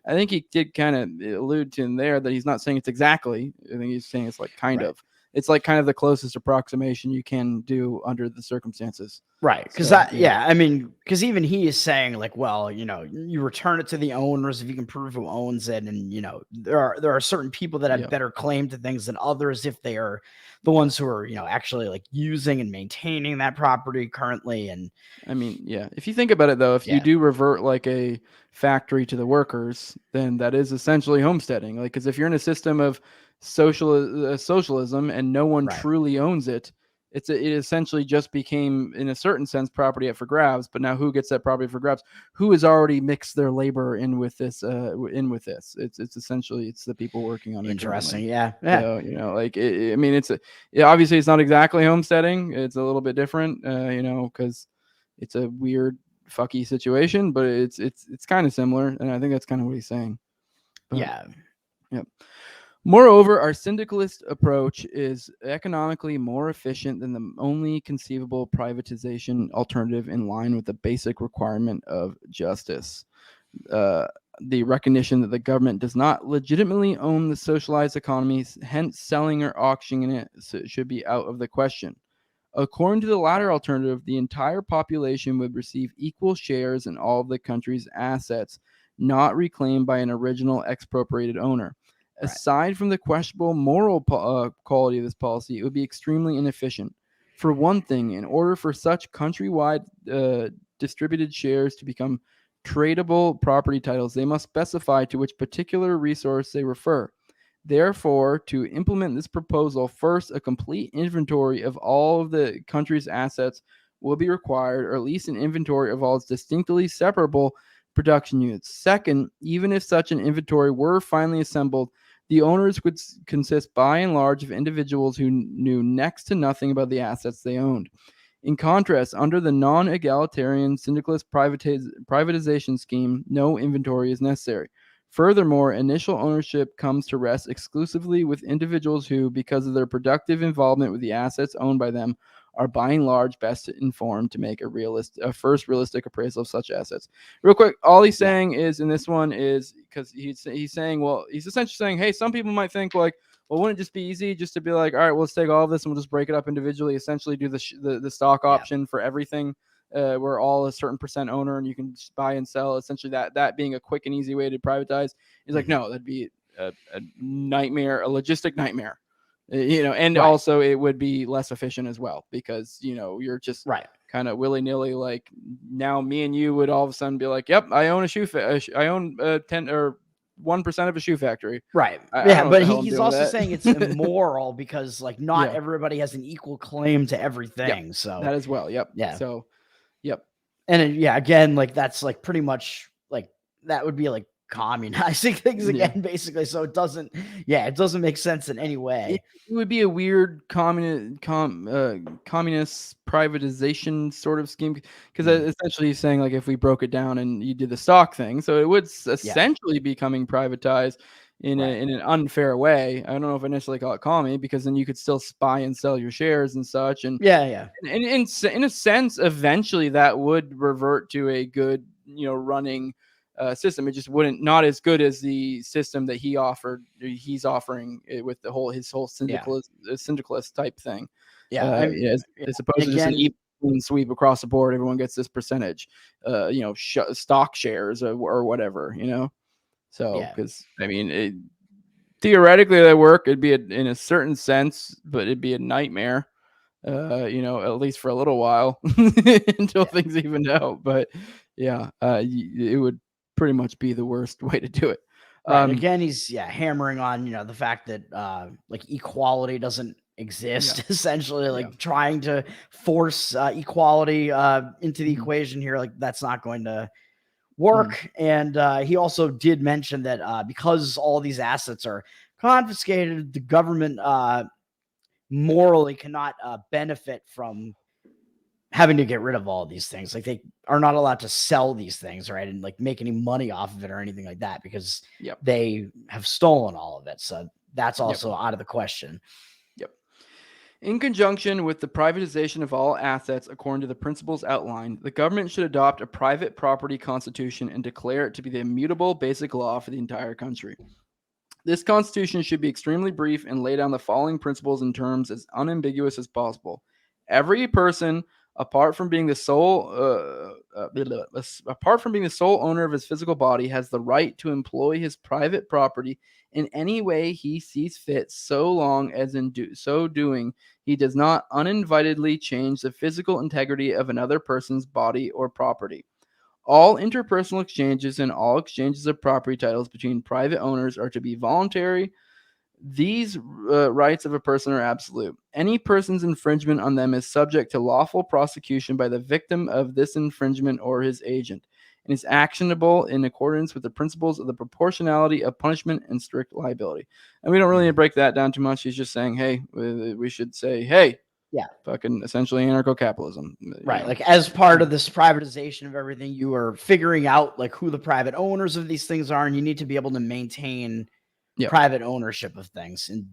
think he did kind of allude to in there that he's not saying it's exactly. I think he's saying it's like kind of. It's like kind of the closest approximation you can do under the circumstances. Right. Because I mean, because even he is saying like, well, you return it to the owners if you can prove who owns it. And, there are certain people that have better claim to things than others if they are the ones who are, actually like using and maintaining that property currently. And I mean, if you think about it though, if you do revert like a factory to the workers, then that is essentially homesteading. Like, because if you're in a system of socialism and no one truly owns it, it essentially just became, in a certain sense, property up for grabs. But now, who gets that property for grabs? Who has already mixed their labor in with this? It's essentially it's the people working on it. Interesting, So, I mean, obviously it's not exactly homesteading. It's a little bit different, because it's a weird, fucky situation, but it's kind of similar, and I think that's kind of what he's saying. But, Yep. Moreover, our syndicalist approach is economically more efficient than the only conceivable privatization alternative in line with the basic requirement of justice. The recognition that the government does not legitimately own the socialized economies, hence selling or auctioning it should be out of the question. According to the latter alternative, the entire population would receive equal shares in all of the country's assets, not reclaimed by an original expropriated owner. Aside from the questionable moral quality of this policy, it would be extremely inefficient. For one thing, in order for such countrywide distributed shares to become tradable property titles, they must specify to which particular resource they refer. Therefore, to implement this proposal, first, a complete inventory of all of the country's assets will be required, or at least an inventory of all its distinctly separable production units. Second, even if such an inventory were finally assembled, the owners would consist by and large of individuals who knew next to nothing about the assets they owned. In contrast, under the non-egalitarian syndicalist privatization scheme, no inventory is necessary. Furthermore, initial ownership comes to rest exclusively with individuals who, because of their productive involvement with the assets owned by them, are by and large best informed to make a first realistic appraisal of such assets. Real quick, all he's saying is in this one is because he's saying, well, he's essentially saying, hey, some people might think like, well, wouldn't it just be easy just to be like, all right, well, let's take all of this and we'll just break it up individually, essentially do the stock option for everything. We're all a certain percent owner and you can just buy and sell, essentially that being a quick and easy way to privatize. He's like, no, that'd be a nightmare, a logistic nightmare, and also it would be less efficient as well because, you're just kind of willy-nilly. Like now me and you would all of a sudden be like, yep, I own I own 10 or 1% of a shoe factory. But he's also saying it's immoral because like not everybody has an equal claim to everything. So that as well. Yep. Yeah. So, yep. And again, like that's like pretty much like that would be like communizing things again, basically. So it doesn't make sense in any way. It would be a weird communist privatization sort of scheme because essentially he's saying like if we broke it down and you did the stock thing, so it would essentially becoming privatized in an unfair way. I don't know if I necessarily call it commie because then you could still buy and sell your shares and such. And in a sense, eventually that would revert to a good running system. It just not as good as the system that he's offering with his whole syndicalist type thing. As opposed to just an even sweep across the board, everyone gets this percentage, stock shares or whatever, So, because I mean, theoretically that work, it'd be in a certain sense, but it'd be a nightmare. At least for a little while until things even out. But it would pretty much be the worst way to do it. Again, he's hammering on the fact that like equality doesn't exist. Essentially, like trying to force equality into the equation here, like that's not going to work. And he also did mention that because all these assets are confiscated, the government morally cannot benefit from having to get rid of all these things. Like they are not allowed to sell these things, right? And like make any money off of it or anything like that because they have stolen all of it. So that's also out of the question. Yep. In conjunction with the privatization of all assets according to the principles outlined, the government should adopt a private property constitution and declare it to be the immutable basic law for the entire country. This constitution should be extremely brief and lay down the following principles in terms as unambiguous as possible. Every person, apart from being the sole owner of his physical body, has the right to employ his private property in any way he sees fit, so long as in so doing he does not uninvitedly change the physical integrity of another person's body or property. All interpersonal exchanges and all exchanges of property titles between private owners are to be voluntary. These rights of a person are absolute. Any person's infringement on them is subject to lawful prosecution by the victim of this infringement or his agent, and is actionable in accordance with the principles of the proportionality of punishment and strict liability. And we don't really break that down too much. He's just saying, hey, we should say, hey, fucking essentially anarcho-capitalism. Right. Like as part of this privatization of everything, you are figuring out like who the private owners of these things are, and you need to be able to maintain private ownership of things. And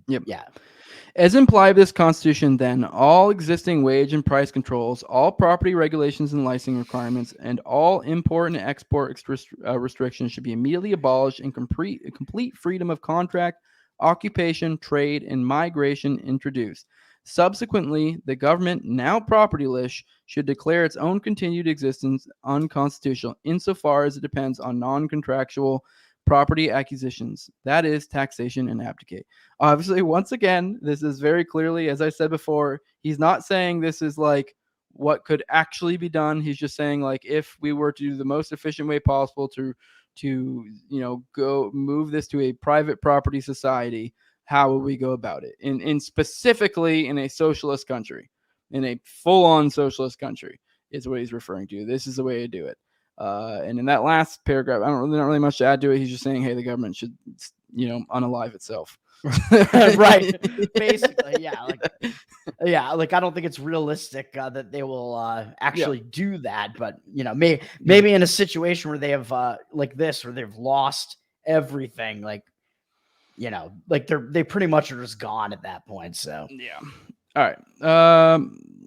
as implied by this constitution, then, all existing wage and price controls, all property regulations and licensing requirements, and all import and export restrictions should be immediately abolished and complete freedom of contract, occupation, trade, and migration introduced. Subsequently, the government, now propertyless, should declare its own continued existence unconstitutional insofar as it depends on non-contractual property acquisitions, that is, taxation and abdicate. Obviously, once again, this is very clearly, as I said before, he's not saying this is like what could actually be done. He's just saying, like, if we were to do the most efficient way possible to go move this to a private property society, how would we go about it? In specifically in a socialist country, in a full-on socialist country, is what he's referring to. This is the way to do it. And in that last paragraph, not really much to add to it. He's just saying, hey, the government should, unalive itself. Right. Basically, like I don't think it's realistic that they will actually do that, but maybe in a situation where they have like this, where they've lost everything, like they pretty much are just gone at that point. So all right.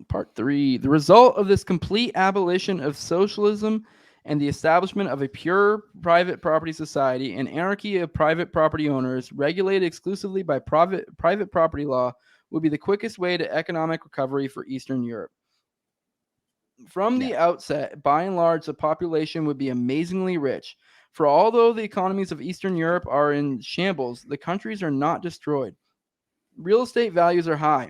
Part 3: the result of this complete abolition of socialism and the establishment of a pure private property society and anarchy of private property owners regulated exclusively by private property law would be the quickest way to economic recovery for Eastern Europe. From the outset, by and large, the population would be amazingly rich. For although the economies of Eastern Europe are in shambles, the countries are not destroyed. Real estate values are high.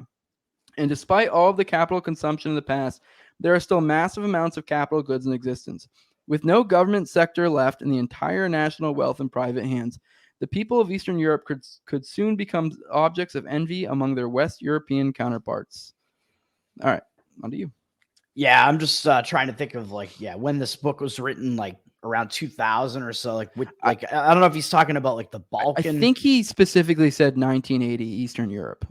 And despite all of the capital consumption in the past, there are still massive amounts of capital goods in existence. With no government sector left and the entire national wealth in private hands, the people of Eastern Europe could soon become objects of envy among their West European counterparts. All right, on to you. Yeah, I'm just trying to think of when this book was written, like around 2000 or so. I don't know if he's talking about like the Balkan. I think he specifically said 1980 Eastern Europe.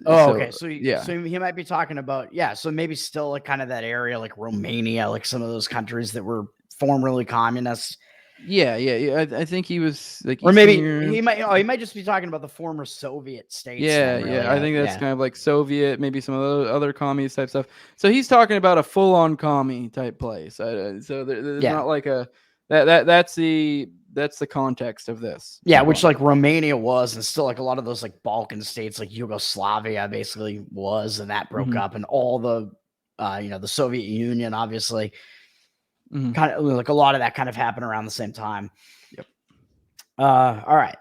Okay. So he might be talking about, so maybe still like kind of that area, like Romania, like some of those countries that were formerly communist. I think he was like, or maybe he might just be talking about the former Soviet states. I think that's kind of like Soviet, maybe some of the other communist type stuff. So he's talking about a full-on commie type place. So there's not like a that's the context of this. Yeah, which like Romania was, and still like a lot of those like Balkan states, like Yugoslavia basically was, and that broke up, and all the the Soviet Union, obviously. Kind of like a lot of that kind of happened around the same time. All right.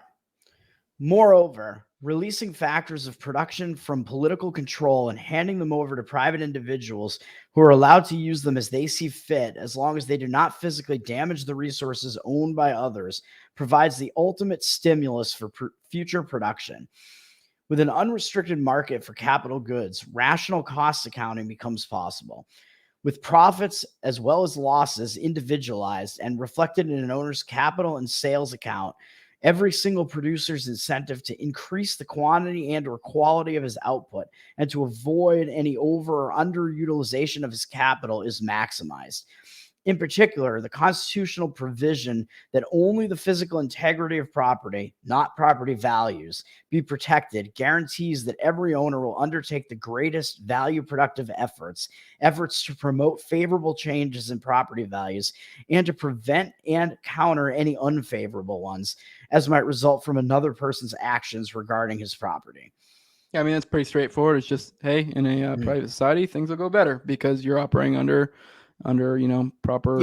Moreover, releasing factors of production from political control and handing them over to private individuals who are allowed to use them as they see fit, as long as they do not physically damage the resources owned by others, provides the ultimate stimulus for future production. With an unrestricted market for capital goods, rational cost accounting becomes possible. With profits as well as losses individualized and reflected in an owner's capital and sales account, every single producer's incentive to increase the quantity and or quality of his output and to avoid any over or underutilization of his capital is maximized. In particular, the constitutional provision that only the physical integrity of property, not property values, be protected guarantees that every owner will undertake the greatest value productive efforts to promote favorable changes in property values and to prevent and counter any unfavorable ones as might result from another person's actions regarding his property. Yeah, I mean, that's pretty straightforward. It's just, hey, in a private society, things will go better because you're operating under proper,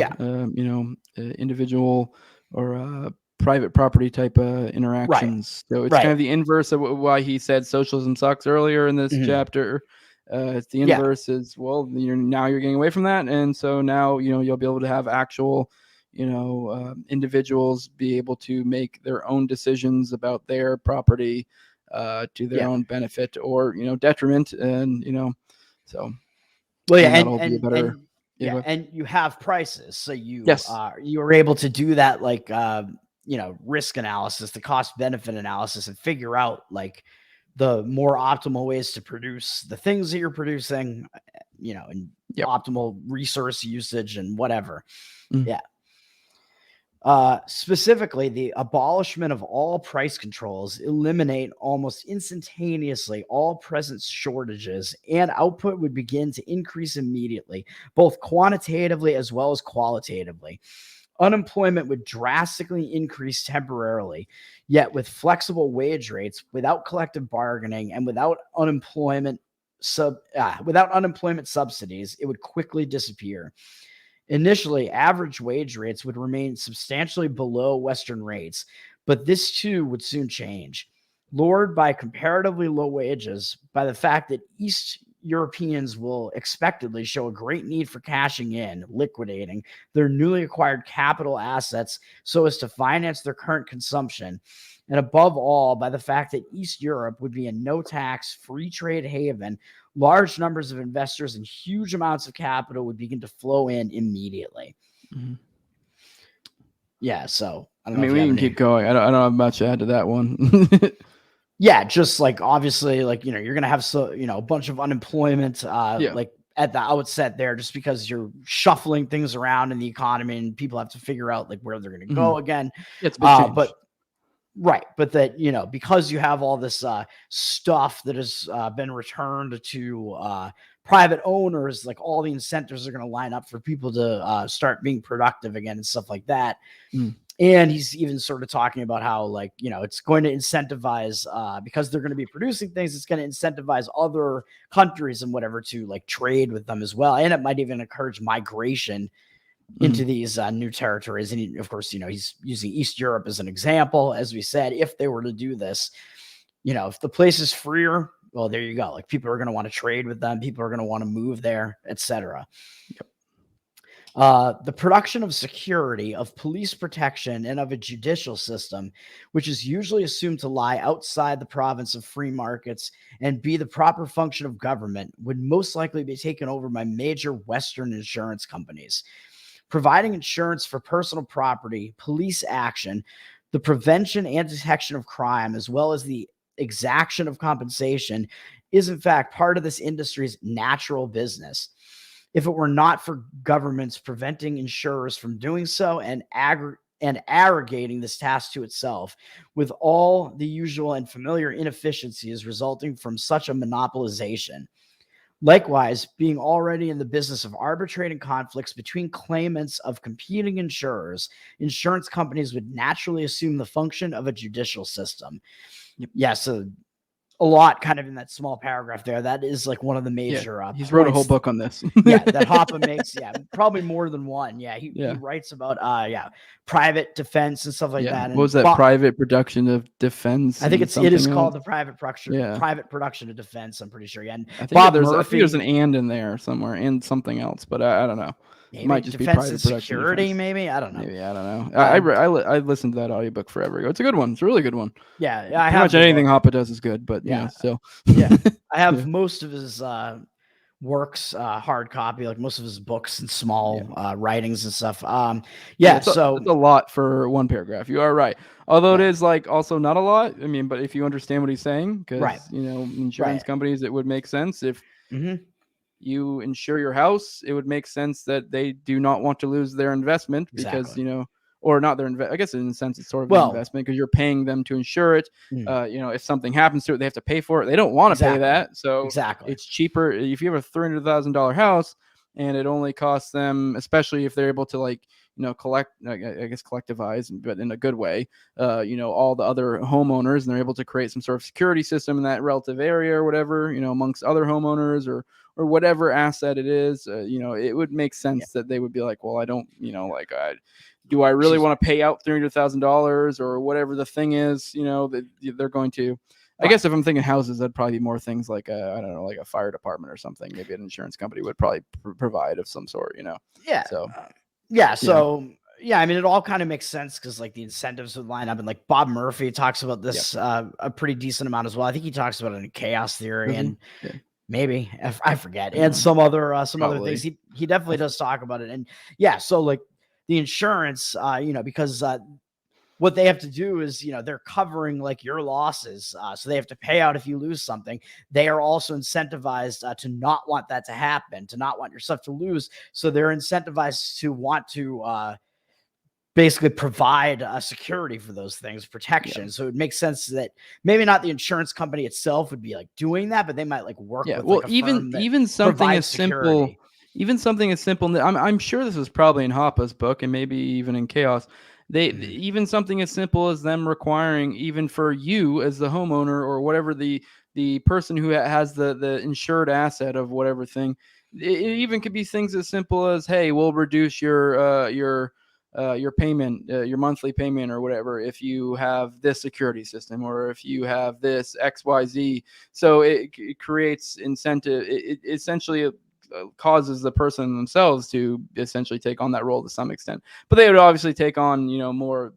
individual or private property type interactions. So it's kind of the inverse of why he said socialism sucks earlier in this chapter. It's the inverse is, well, you're getting away from that. And so now, you'll be able to have actual, individuals be able to make their own decisions about their property to their own benefit or, detriment. And, so. Well, yeah, that'll be a better. And you have prices, so you are able to do that, like risk analysis, the cost benefit analysis, and figure out like the more optimal ways to produce the things that you're producing, and optimal resource usage and whatever. Specifically, the abolishment of all price controls eliminate almost instantaneously all present shortages, and output would begin to increase immediately, both quantitatively as well as qualitatively. Unemployment would drastically increase temporarily, yet with flexible wage rates, without collective bargaining, and without unemployment subsidies, it would quickly disappear. Initially, average wage rates would remain substantially below Western rates, but this too would soon change. Lured by comparatively low wages, by the fact that East Europeans will expectedly show a great need for cashing in, liquidating their newly acquired capital assets so as to finance their current consumption, and above all, by the fact that East Europe would be a no-tax, free trade haven, large numbers of investors and huge amounts of capital would begin to flow in immediately. Yeah, so I mean, we can keep going. I don't have much to add to that one. Yeah, just like obviously, like you're gonna have a bunch of unemployment, like at the outset there, just because you're shuffling things around in the economy and people have to figure out like where they're gonna go again. It's a big change. But that, because you have all this stuff that has been returned to private owners, like all the incentives are going to line up for people to start being productive again and stuff like that. And he's even sort of talking about how, like, it's going to incentivize, because they're going to be producing things, it's going to incentivize other countries and whatever to like trade with them as well. And it might even encourage migration into these new territories. And of course, he's using East Europe as an example. As we said, if they were to do this, if the place is freer, well, there you go. Like people are going to want to trade with them. People are going to want to move there, etc. The production of security, of police protection, and of a judicial system, which is usually assumed to lie outside the province of free markets and be the proper function of government, would most likely be taken over by major Western insurance companies. Providing insurance for personal property, police action, the prevention and detection of crime, as well as the exaction of compensation, is in fact part of this industry's natural business. If it were not for governments preventing insurers from doing so and arrogating this task to itself, with all the usual and familiar inefficiencies resulting from such a monopolization. Likewise, being already in the business of arbitrating conflicts between claimants of competing insurers, insurance companies would naturally assume the function of a judicial system. Yeah, so a lot kind of in that small paragraph there. That is like one of the major he's wrote a whole book on this. That Hoppe makes. Probably more than one. He writes about private defense and stuff like that. What was that? Private production of defense. I think it is called the private production of defense. I'm pretty sure. And I think there's an and in there somewhere and something else, but I don't know. Maybe it might just defense be private and security. Maybe I don't know. Maybe I don't know. I listened to that audiobook forever ago. It's a good one. It's a really good one. Yeah, I have anything Hoppe does is good, but still. I have most of his works, hard copy, like most of his books and small writings and stuff. It's So a lot for one paragraph. You are right. Although it Yeah. is like also not a lot. I mean, but if you understand what he's saying, because Right. insurance companies, it would make sense if Mhm. you insure your house. It would make sense that they do not want to lose their investment because Exactly. or not their I guess in a sense it's sort of an Well, investment because you're paying them to insure it. mm, If something happens to it, they have to pay for it. They don't want to pay exactly. that, so Exactly. it's cheaper if you have a $300,000 house and it only costs them, especially if they're able to collect, I guess collectivize, but in a good way, all the other homeowners, and they're able to create some sort of security system in that relative area or whatever, amongst other homeowners or whatever asset it is. It would make sense that they would be like, well, I don't, do I really want to pay out $300,000 or whatever the thing is, that they're going to. I guess if I'm thinking houses, that'd probably be more things like I don't know, like a fire department or something. Maybe an insurance company would probably provide of some sort, Yeah. So So I mean, it all kind of makes sense because like the incentives would line up, and like Bob Murphy talks about this a pretty decent amount as well. I think he talks about it in Chaos Theory and maybe I forget, and some other things. He definitely does talk about it, and so like the insurance, because what they have to do is, they're covering like your losses. So they have to pay out if you lose something. They are also incentivized to not want that to happen, to not want your stuff to lose. So they're incentivized to want to basically provide security for those things, protection. So it makes sense that maybe not the insurance company itself would be like doing that, but they might like work with like a firm that even something as security. simple. I'm sure this is probably in Hoppe's book and maybe even in Chaos. Even something as simple as them requiring, even for you as the homeowner or whatever the person who has the insured asset of whatever thing, it even could be things as simple as, hey, we'll reduce your payment, your monthly payment or whatever, if you have this security system or if you have this XYZ. So it creates incentive. It essentially causes the person themselves to essentially take on that role to some extent, but they would obviously take on more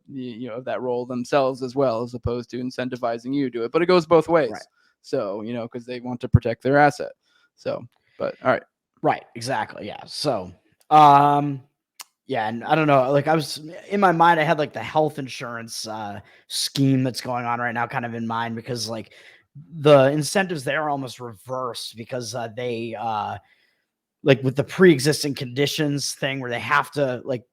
of that role themselves as well, as opposed to incentivizing you to do it. But it goes both ways. So because they want to protect their asset. So but all right, exactly. So and I don't know, like I was in my mind, I had like the health insurance scheme that's going on right now kind of in mind, because like the incentives there are almost reversed because they like with the pre-existing conditions thing where they have to like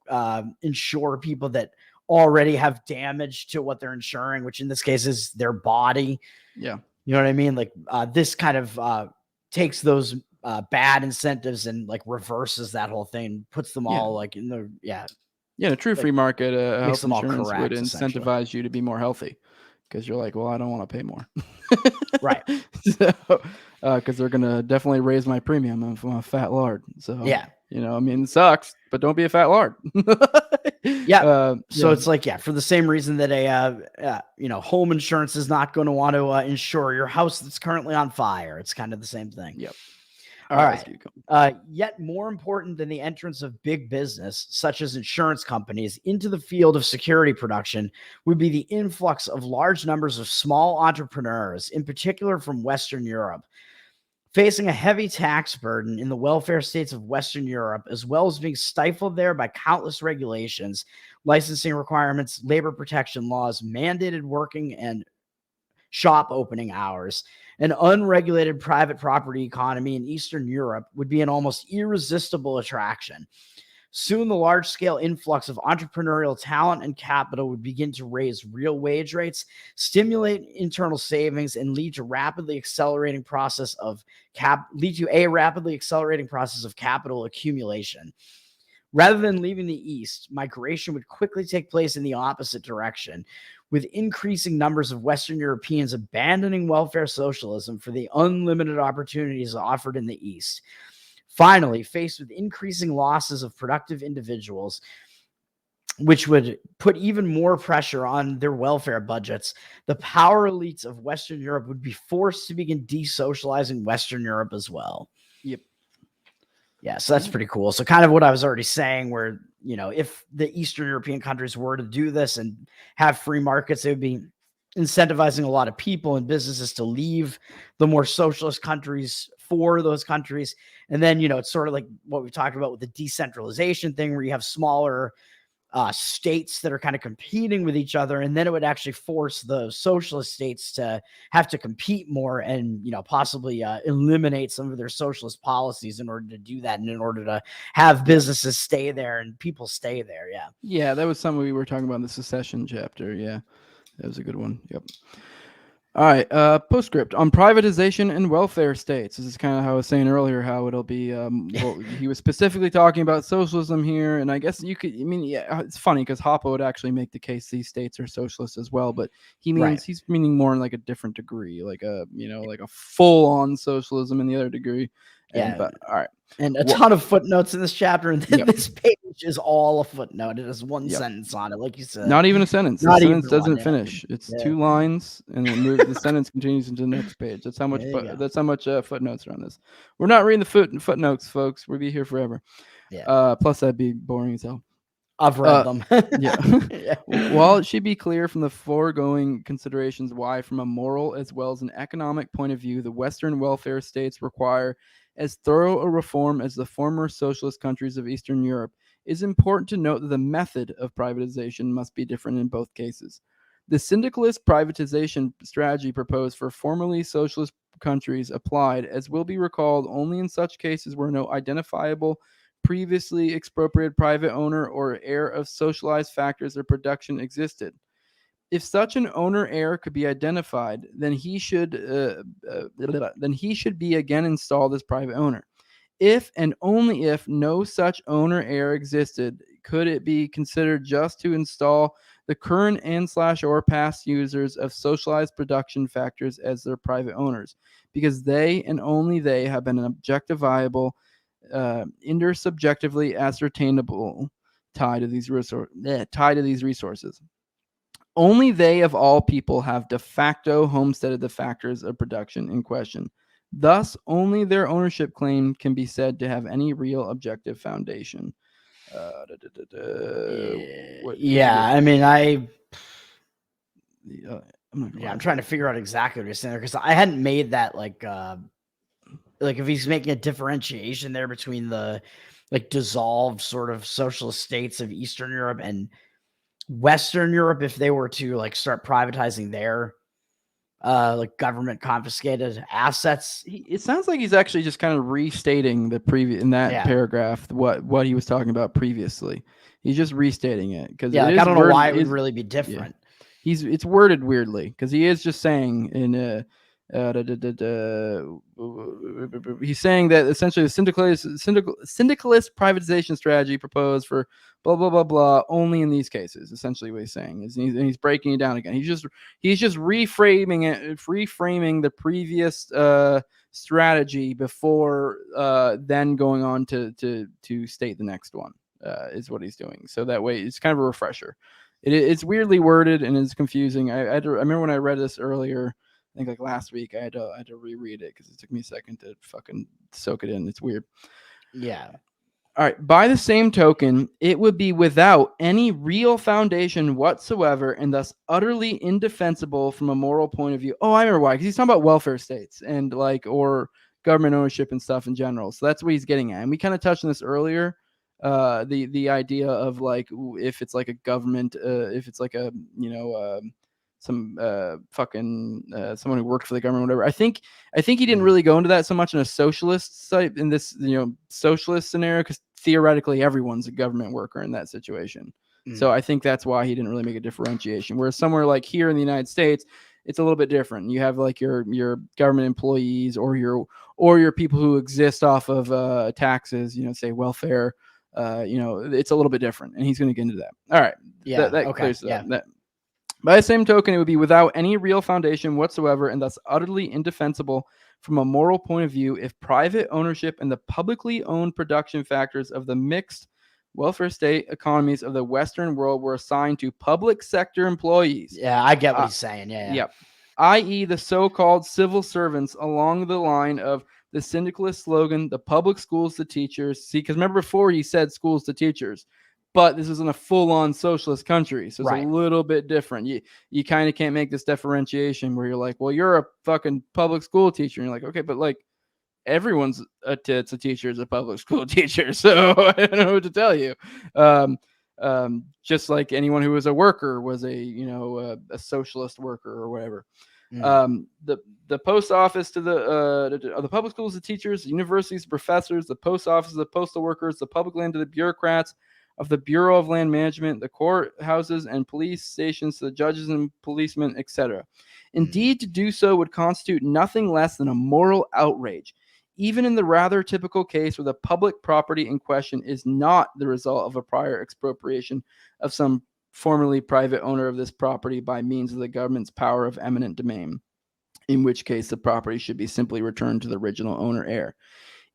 insure people that already have damage to what they're insuring, which in this case is their body. You know what I mean? Like this kind of takes those bad incentives and like reverses that whole thing, puts them all like in the a true free market. Health insurance would incentivize you to be more healthy, because you're like, well, I don't want to pay more. So because they're gonna definitely raise my premium if I'm a fat lard. So I mean, it sucks, but don't be a fat lard. So it's like, for the same reason that a home insurance is not going to want to insure your house that's currently on fire. It's kind of the same thing. All right. Yet more important than the entrance of big business, such as insurance companies, into the field of security production would be the influx of large numbers of small entrepreneurs, in particular from Western Europe. Facing a heavy tax burden in the welfare states of Western Europe, as well as being stifled there by countless regulations, licensing requirements, labor protection laws, mandated working and shop opening hours, an unregulated private property economy in Eastern Europe would be an almost irresistible attraction. Soon, the large-scale influx of entrepreneurial talent and capital would begin to raise real wage rates, stimulate internal savings, and lead to a rapidly accelerating process of capital accumulation. Rather than leaving the East, migration would quickly take place in the opposite direction, with increasing numbers of Western Europeans abandoning welfare socialism for the unlimited opportunities offered in the East. Finally, faced with increasing losses of productive individuals, which would put even more pressure on their welfare budgets, the power elites of Western Europe would be forced to begin desocializing Western Europe as well. So that's pretty cool. So kind of what I was already saying, where, if the Eastern European countries were to do this and have free markets, they would be incentivizing a lot of people and businesses to leave the more socialist countries for those countries. And then, it's sort of like what we talked about with the decentralization thing, where you have smaller states that are kind of competing with each other. And then it would actually force the socialist states to have to compete more and, possibly eliminate some of their socialist policies in order to do that. And in order to have businesses stay there and people stay there. Yeah. Yeah. That was something we were talking about in the secession chapter. Yeah. That was a good one. Yep. All right, postscript on privatization and welfare states. This is kind of how I was saying earlier, how it'll be. Well, he was specifically talking about socialism here, and I guess you could. I mean, yeah, it's funny because Hoppe would actually make the case these states are socialist as well, but he's meaning more in like a different degree, like like a full-on socialism in the other degree. And, but all right, and a ton of footnotes in this chapter, and then this page is all a footnote. It has one sentence on it, like you said. Not even a sentence. The sentence doesn't finish. It's 2 lines, and then the sentence continues into the next page. That's how much. That's how much footnotes are on this. We're not reading the footnotes, folks. We'll be here forever. Yeah. Plus, that'd be boring as hell. I've read them. Yeah. While it should be clear from the foregoing considerations why, from a moral as well as an economic point of view, the Western welfare states require as thorough a reform as the former socialist countries of Eastern Europe, it is important to note that the method of privatization must be different in both cases. The syndicalist privatization strategy proposed for formerly socialist countries applied, as will be recalled, only in such cases where no identifiable previously expropriated private owner or heir of socialized factors of production existed. If such an owner heir could be identified, then he should be again installed as private owner. If and only if no such owner heir existed, could it be considered just to install the current and/or past users of socialized production factors as their private owners, because they and only they have been an objectifiable, intersubjectively ascertainable tie to these resources. Only they of all people have de facto homesteaded the factors of production in question. Thus, only their ownership claim can be said to have any real objective foundation. I mean, I'm trying to figure out exactly what you're saying there, because I hadn't made that like if he's making a differentiation there between the dissolved sort of socialist states of Eastern Europe and Western Europe, if they were to start privatizing their government confiscated assets. It sounds like he's actually just kind of restating the previous in that paragraph what he was talking about previously. He's just restating it because I don't know why it would really be different. It's worded weirdly because he is just saying in he's saying that essentially the syndicalist privatization strategy proposed for blah blah blah blah only in these cases. Essentially, what he's saying is he's breaking it down again. He's just reframing the previous strategy before then going on to state the next one is what he's doing. So that way, it's kind of a refresher. It's weirdly worded and it's confusing. I remember when I read this earlier. I think last week I had to reread it because it took me a second to fucking soak it in. It's weird. Yeah. All right. By the same token, it would be without any real foundation whatsoever and thus utterly indefensible from a moral point of view. Oh, I remember why. Because he's talking about welfare states and or government ownership and stuff in general. So that's what he's getting at. And we kind of touched on this earlier. The idea of if it's like a government, if it's like a some someone who worked for the government, whatever. I think he didn't really go into that so much in a socialist site in this socialist scenario because theoretically everyone's a government worker in that situation. So I think that's why he didn't really make a differentiation. Whereas somewhere like here in the United States, it's a little bit different. You have your government employees or your people who exist off of taxes. Say welfare. It's a little bit different, and he's going to get into that. All right. Yeah. That clears that. By the same token, it would be without any real foundation whatsoever and thus utterly indefensible from a moral point of view if private ownership and the publicly owned production factors of the mixed welfare state economies of the Western world were assigned to public sector employees. Yeah, I get what he's saying. Yeah. Yep. I.e. the so-called civil servants along the line of the syndicalist slogan, the public schools to teachers. See, because remember before he said schools to teachers. But this isn't a full-on socialist country, so it's a little bit different. You kind of can't make this differentiation where you're like, well, you're a fucking public school teacher. And you're like, okay, but everyone's a teacher is a public school teacher. So I don't know what to tell you. Um, just like anyone who was a worker was a socialist worker or whatever. The post office to the public schools, the teachers, the universities, the professors, the post office, the postal workers, the public land to the bureaucrats of the Bureau of Land Management, the courthouses and police stations, to the judges and policemen, etc. Indeed, to do so would constitute nothing less than a moral outrage, even in the rather typical case where the public property in question is not the result of a prior expropriation of some formerly private owner of this property by means of the government's power of eminent domain, in which case the property should be simply returned to the original owner heir.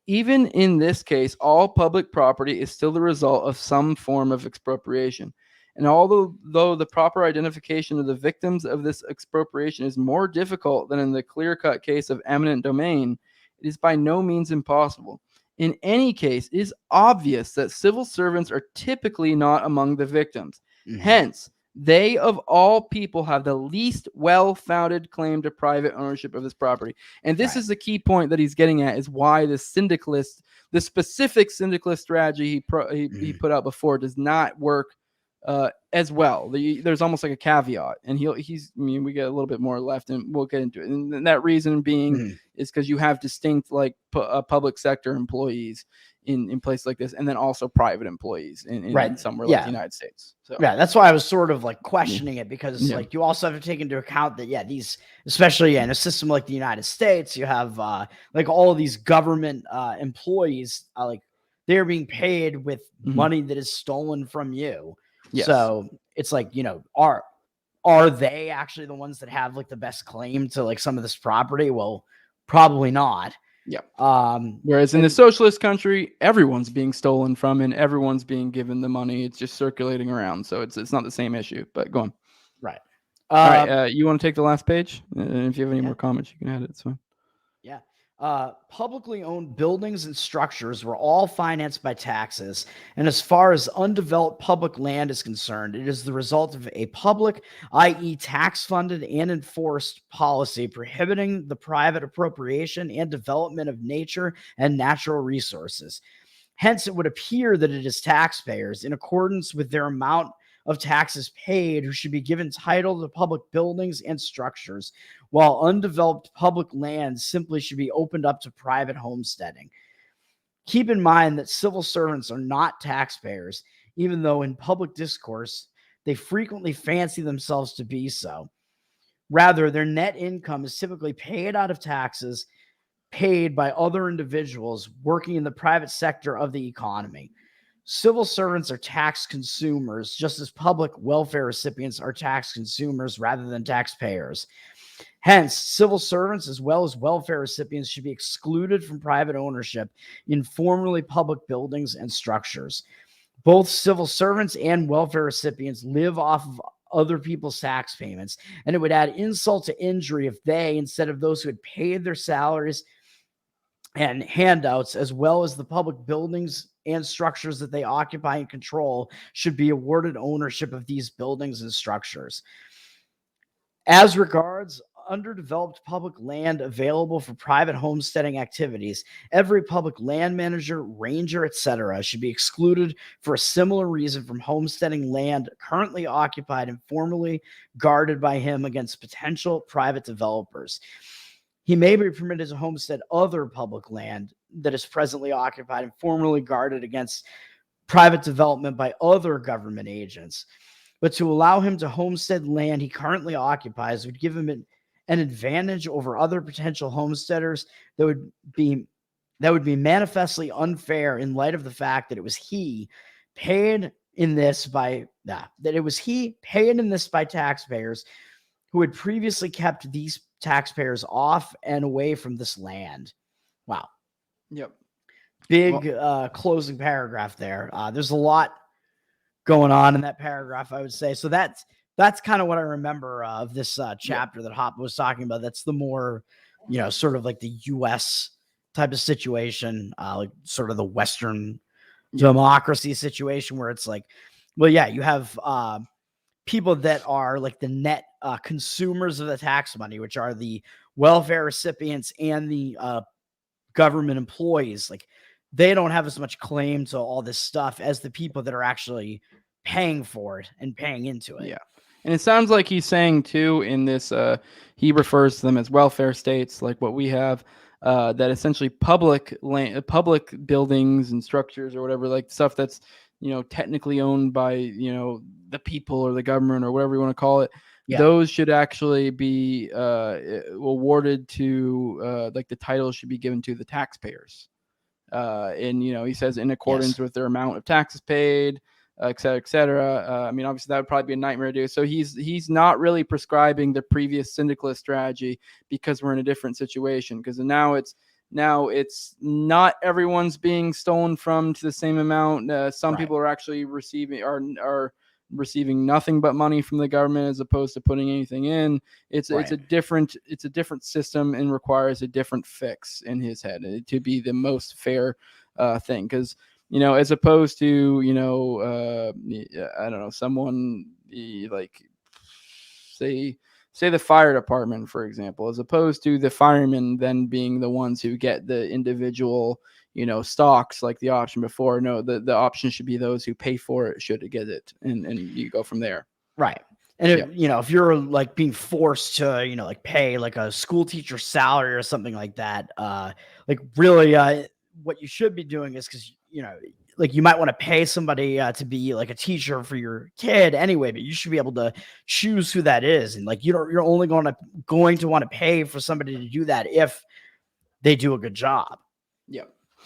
Even in this case, all public property is still the result of some form of expropriation. And although the proper identification of the victims of this expropriation is more difficult than in the clear-cut case of eminent domain, it is by no means impossible. In any case, it is obvious that civil servants are typically not among the victims. Hence, they of all people have the least well-founded claim to private ownership of this property. And this is the key point that he's getting at, is why the specific syndicalist strategy he put out before does not work as well. There's almost like a caveat, and we get a little bit more left, and we'll get into it. And that reason being is because you have distinct public sector employees in places like this, and then also private employees in somewhere like the United States. So that's why I was sort of like questioning it, because like you also have to take into account that these, especially in a system like the United States, you have like all of these government employees, like they're being paid with money that is stolen from you. Yes. So it's like, are they actually the ones that have like the best claim to like some of this property? Well, probably not. Yeah. Whereas in the socialist country, everyone's being stolen from and everyone's being given the money. It's just circulating around. So it's not the same issue, but go on. Right. All right. You want to take the last page? And if you have any more comments, you can add it. It's fine. Yeah. Publicly owned buildings and structures were all financed by taxes, and as far as undeveloped public land is concerned, it is the result of a public, i.e. tax-funded and enforced policy prohibiting the private appropriation and development of nature and natural resources. Hence, it would appear that it is taxpayers, in accordance with their amount of taxes paid, who should be given title to public buildings and structures, while undeveloped public lands simply should be opened up to private homesteading. Keep in mind that civil servants are not taxpayers, even though in public discourse they frequently fancy themselves to be so. Rather, their net income is typically paid out of taxes paid by other individuals working in the private sector of the economy. Civil servants are tax consumers, just as public welfare recipients are tax consumers rather than taxpayers. Hence, civil servants as well as welfare recipients should be excluded from private ownership in formerly public buildings and structures. Both civil servants and welfare recipients live off of other people's tax payments, and it would add insult to injury if they, instead of those who had paid their salaries and handouts, as well as the public buildings and structures that they occupy and control, should be awarded ownership of these buildings and structures. As regards underdeveloped public land available for private homesteading activities, every public land manager, ranger, etc. should be excluded for a similar reason from homesteading land currently occupied and formerly guarded by him against potential private developers. He may be permitted to homestead other public land that is presently occupied and formerly guarded against private development by other government agents. But to allow him to homestead land he currently occupies would give him an advantage over other potential homesteaders that would be manifestly unfair in light of the fact that it was he paid in this by taxpayers who had previously kept these taxpayers off and away from this land. Wow. Yep. Big closing paragraph there. There's a lot going on in that paragraph, I would say. So that's kind of what I remember of this chapter that Hoppe was talking about. That's the more, sort of like the U.S. type of situation, like sort of the Western democracy situation, where it's like, well, yeah, you have people that are like the net consumers of the tax money, which are the welfare recipients and the government employees, like they don't have as much claim to all this stuff as the people that are actually paying for it and paying into it. Yeah. And it sounds like he's saying too in this, he refers to them as welfare states, like what we have, that essentially public buildings and structures or whatever, like stuff that's, technically owned by, the people or the government or whatever you want to call it. Yeah. Those should actually be awarded to, like the title should be given to the taxpayers. And, he says in accordance with their amount of taxes paid, et cetera, et cetera. I mean, obviously that would probably be a nightmare to do. So he's not really prescribing the previous syndicalist strategy because we're in a different situation. Because now it's not everyone's being stolen from to the same amount. Some people are actually receiving nothing but money from the government as opposed to putting anything in. It's a different system and requires a different fix in his head to be the most fair thing. Because as opposed to, I don't know, someone like say the fire department, for example, as opposed to the firemen then being the ones who get the individual, stocks like the option before. No, the option should be those who pay for it should get it. And you go from there. Right. And if you're like being forced to, like pay like a school teacher salary or something like that, like really, what you should be doing is because, like you might want to pay somebody to be like a teacher for your kid anyway, but you should be able to choose who that is. And like, you're only going to want to pay for somebody to do that if they do a good job. Yeah.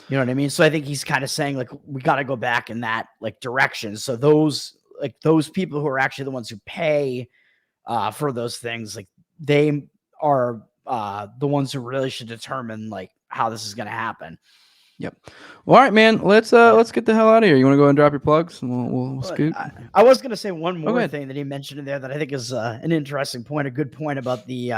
You know what I mean? So I think he's kind of saying like, we got to go back in that like direction. So those people who are actually the ones who pay for those things, like they are the ones who really should determine like how this is going to happen. Yep. Well, all right, man. Let's get the hell out of here. You want to go and drop your plugs, and we'll scoot. I was going to say one more thing that he mentioned in there that I think is an interesting point, a good point about the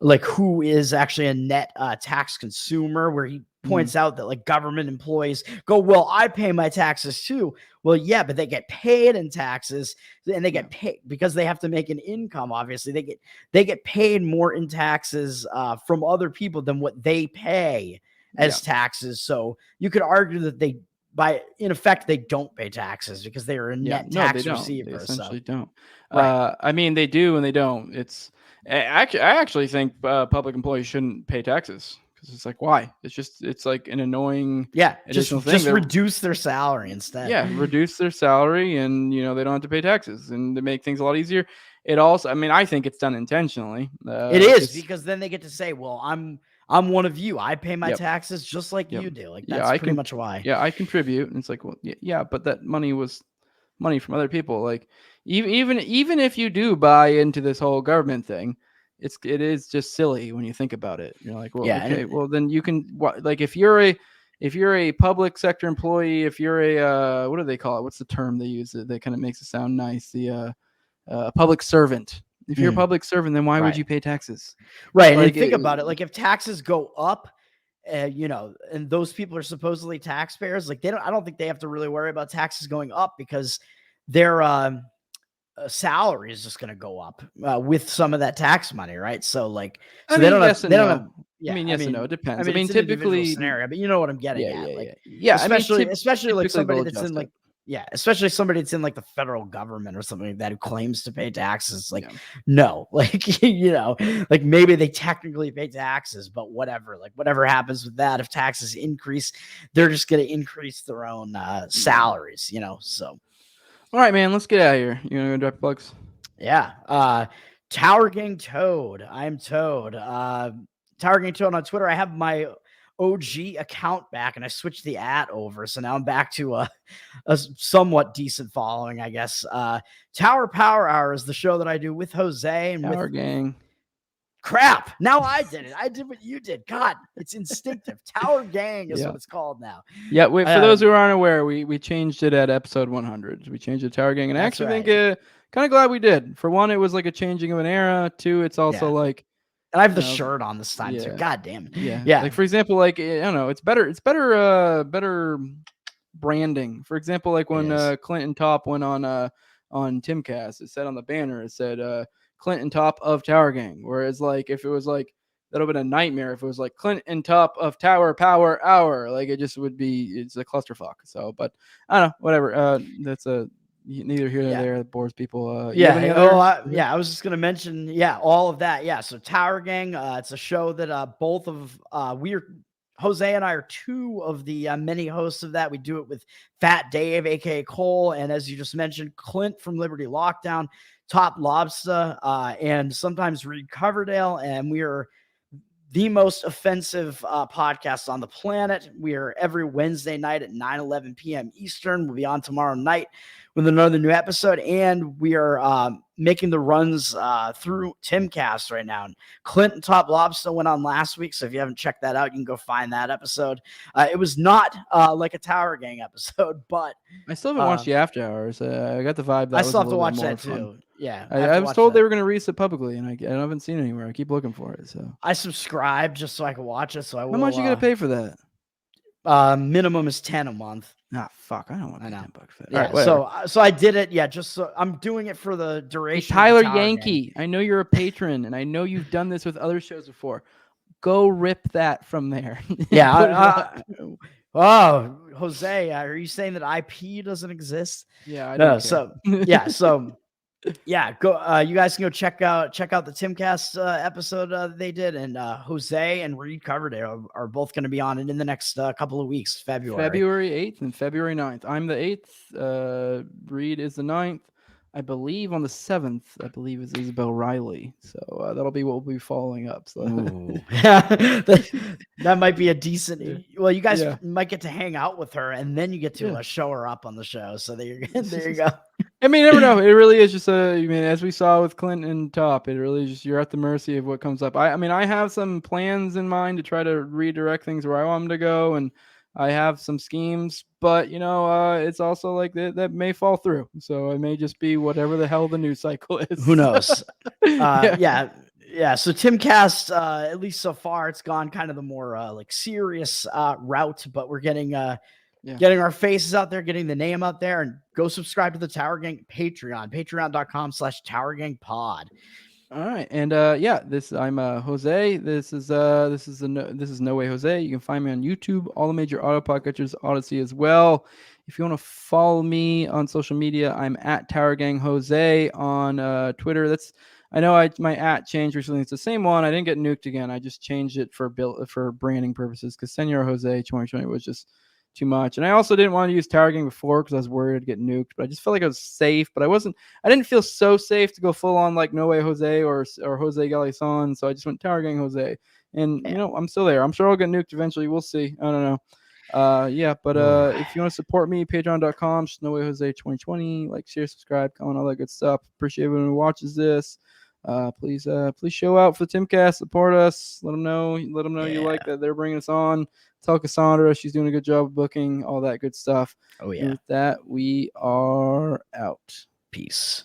like who is actually a net tax consumer, where he points out that like government employees go, well, I pay my taxes too. Well, yeah, but they get paid in taxes, and they get paid because they have to make an income. Obviously, they get paid more in taxes from other people than what they pay as taxes. So you could argue that in effect, they don't pay taxes because they are a net tax receiver. They essentially don't. Right. I mean, they do and they don't. I actually think public employees shouldn't pay taxes because it's like, why? It's like an annoying additional thing. Just reduce their salary instead. Yeah, reduce their salary, and they don't have to pay taxes, and to make things a lot easier. It also, I mean, I think it's done intentionally. It is, because then they get to say, well, I'm one of you. I pay my taxes just like you do. Like that's pretty much why. Yeah, I contribute, and it's like, well, yeah, but that money was money from other people. Like even if you do buy into this whole government thing, it is just silly when you think about it. You're like, well, okay, well then you can like if you're a public sector employee, if you're a what do they call it? What's the term they use that kind of makes it sound nice? The public servant. If you're a public servant, then why would you pay taxes? Right. Like, and think about it. Like if taxes go up, and those people are supposedly taxpayers, like I don't think they have to really worry about taxes going up because their salary is just going to go up with some of that tax money. Right. So like, they don't have, I mean, yes and no, it depends. I mean typically scenario, but you know what I'm getting at. Like, especially like somebody that's in like, especially somebody that's in like the federal government or something like that who claims to pay taxes. Like, no, like, like maybe they technically pay taxes, but whatever happens with that, if taxes increase, they're just going to increase their own salaries, so. All right, man, let's get out of here. You want to go drop plugs? Yeah. Tower Gang Toad. I'm Toad. Tower Gang Toad on Twitter. I have my OG account back and I switched the @ over. So now I'm back to a somewhat decent following, I guess. Tower Power Hour is the show that I do with Jose and Tower Gang. Crap. Now I did it. I did what you did. God, it's instinctive. Tower Gang is what it's called now. Yeah. For those who aren't aware, we changed it at episode 100. We changed it to Tower Gang, and I actually think kind of glad we did. For one, it was like a changing of an era. Two, it's also like. And I have the shirt on this time too. God damn it. Yeah. Like for example, like I don't know, it's better branding. For example, like when Clinton Top went on Timcast, it said on the banner, it said Clinton Top of Tower Gang. Whereas like if it was like that would have been a nightmare if it was like Clinton top of tower power hour. Like it just would be, it's a clusterfuck. So, but I don't know, whatever. That's neither here nor there. It bores people. You have any other? I was just gonna mention, all of that. Yeah, so Tower Gang, it's a show that both of Jose and I are two of the many hosts of that. We do it with Fat Dave, aka Cole, and as you just mentioned, Clint from Liberty Lockdown, TopLobsta, and sometimes Reed Coverdale, and we are the most offensive podcast on the planet. We are every Wednesday night at 9:11 p.m. Eastern. We'll be on tomorrow night with another new episode, and we are making the runs through Timcast right now. And Clint and TopLobsta went on last week, so if you haven't checked that out, you can go find that episode. It was not like a Tower Gang episode, but I still haven't watched the After Hours. I got the vibe that I was still a have to little watch bit more that fun. too. Yeah, I was told they were going to release it publicly, and I haven't seen it anywhere. I keep looking for it. So I subscribed just so I could watch it. So I will. How much you going to pay for that? Minimum is 10 a month. Ah, fuck! I don't want to pay $10 for that. Yeah, all right, so I did it. Yeah, just so I'm doing it for the duration. Hey, Tyler of the Tower Yankee, Gang. I know you're a patron, and I know you've done this with other shows before. Go rip that from there. Yeah. Oh, Jose, are you saying that IP doesn't exist? Yeah, I no. don't So go. You guys can go check out the Timcast episode they did, and Jose and Reed Coverdale are both going to be on it in the next couple of weeks. February 8th and February 9th. I'm the 8th. Reed is the 9th. I believe on the 7th, I believe is Isabel Riley. So that'll be what we'll be following up. So that might be a decent. Well, you guys might get to hang out with her, and then you get to show her up on the show. So there you go. I mean, you never know. It really is just as we saw with Clinton and Top, it really is just you're at the mercy of what comes up. I mean, I have some plans in mind to try to redirect things where I want them to go, and I have some schemes, but it's also like that may fall through. So it may just be whatever the hell the news cycle is. Who knows? Yeah. So Timcast, at least so far, it's gone kind of the more like serious route, but we're getting our faces out there, getting the name out there, and go subscribe to the Tower Gang Patreon, patreon.com/TowerGangPod. All right, and I'm Jose. This is No Way Jose. You can find me on YouTube, all the major audio podcatchers, Odyssey as well. If you want to follow me on social media, I'm at Tower Gang Jose on Twitter. I know my at changed recently. It's the same one. I didn't get nuked again. I just changed it for branding purposes because Senor Jose 2020 was just too much. And I also didn't want to use Tower Gang before because I was worried I'd get nuked, but I just felt like I was safe, but I didn't feel so safe to go full on like No Way Jose or Jose Galison. So I just went Tower Gang Jose, and I'm still there. I'm sure I'll get nuked eventually. We'll see. I don't know. If you want to support me, patreon.com, No Way Jose 2020, like, share, subscribe, comment, all that good stuff. Appreciate everyone who watches this. Please show out for the Timcast, support us, let them know you like that they're bringing us on. Tell Cassandra she's doing a good job of booking, all that good stuff. Oh yeah. And with that, we are out. Peace.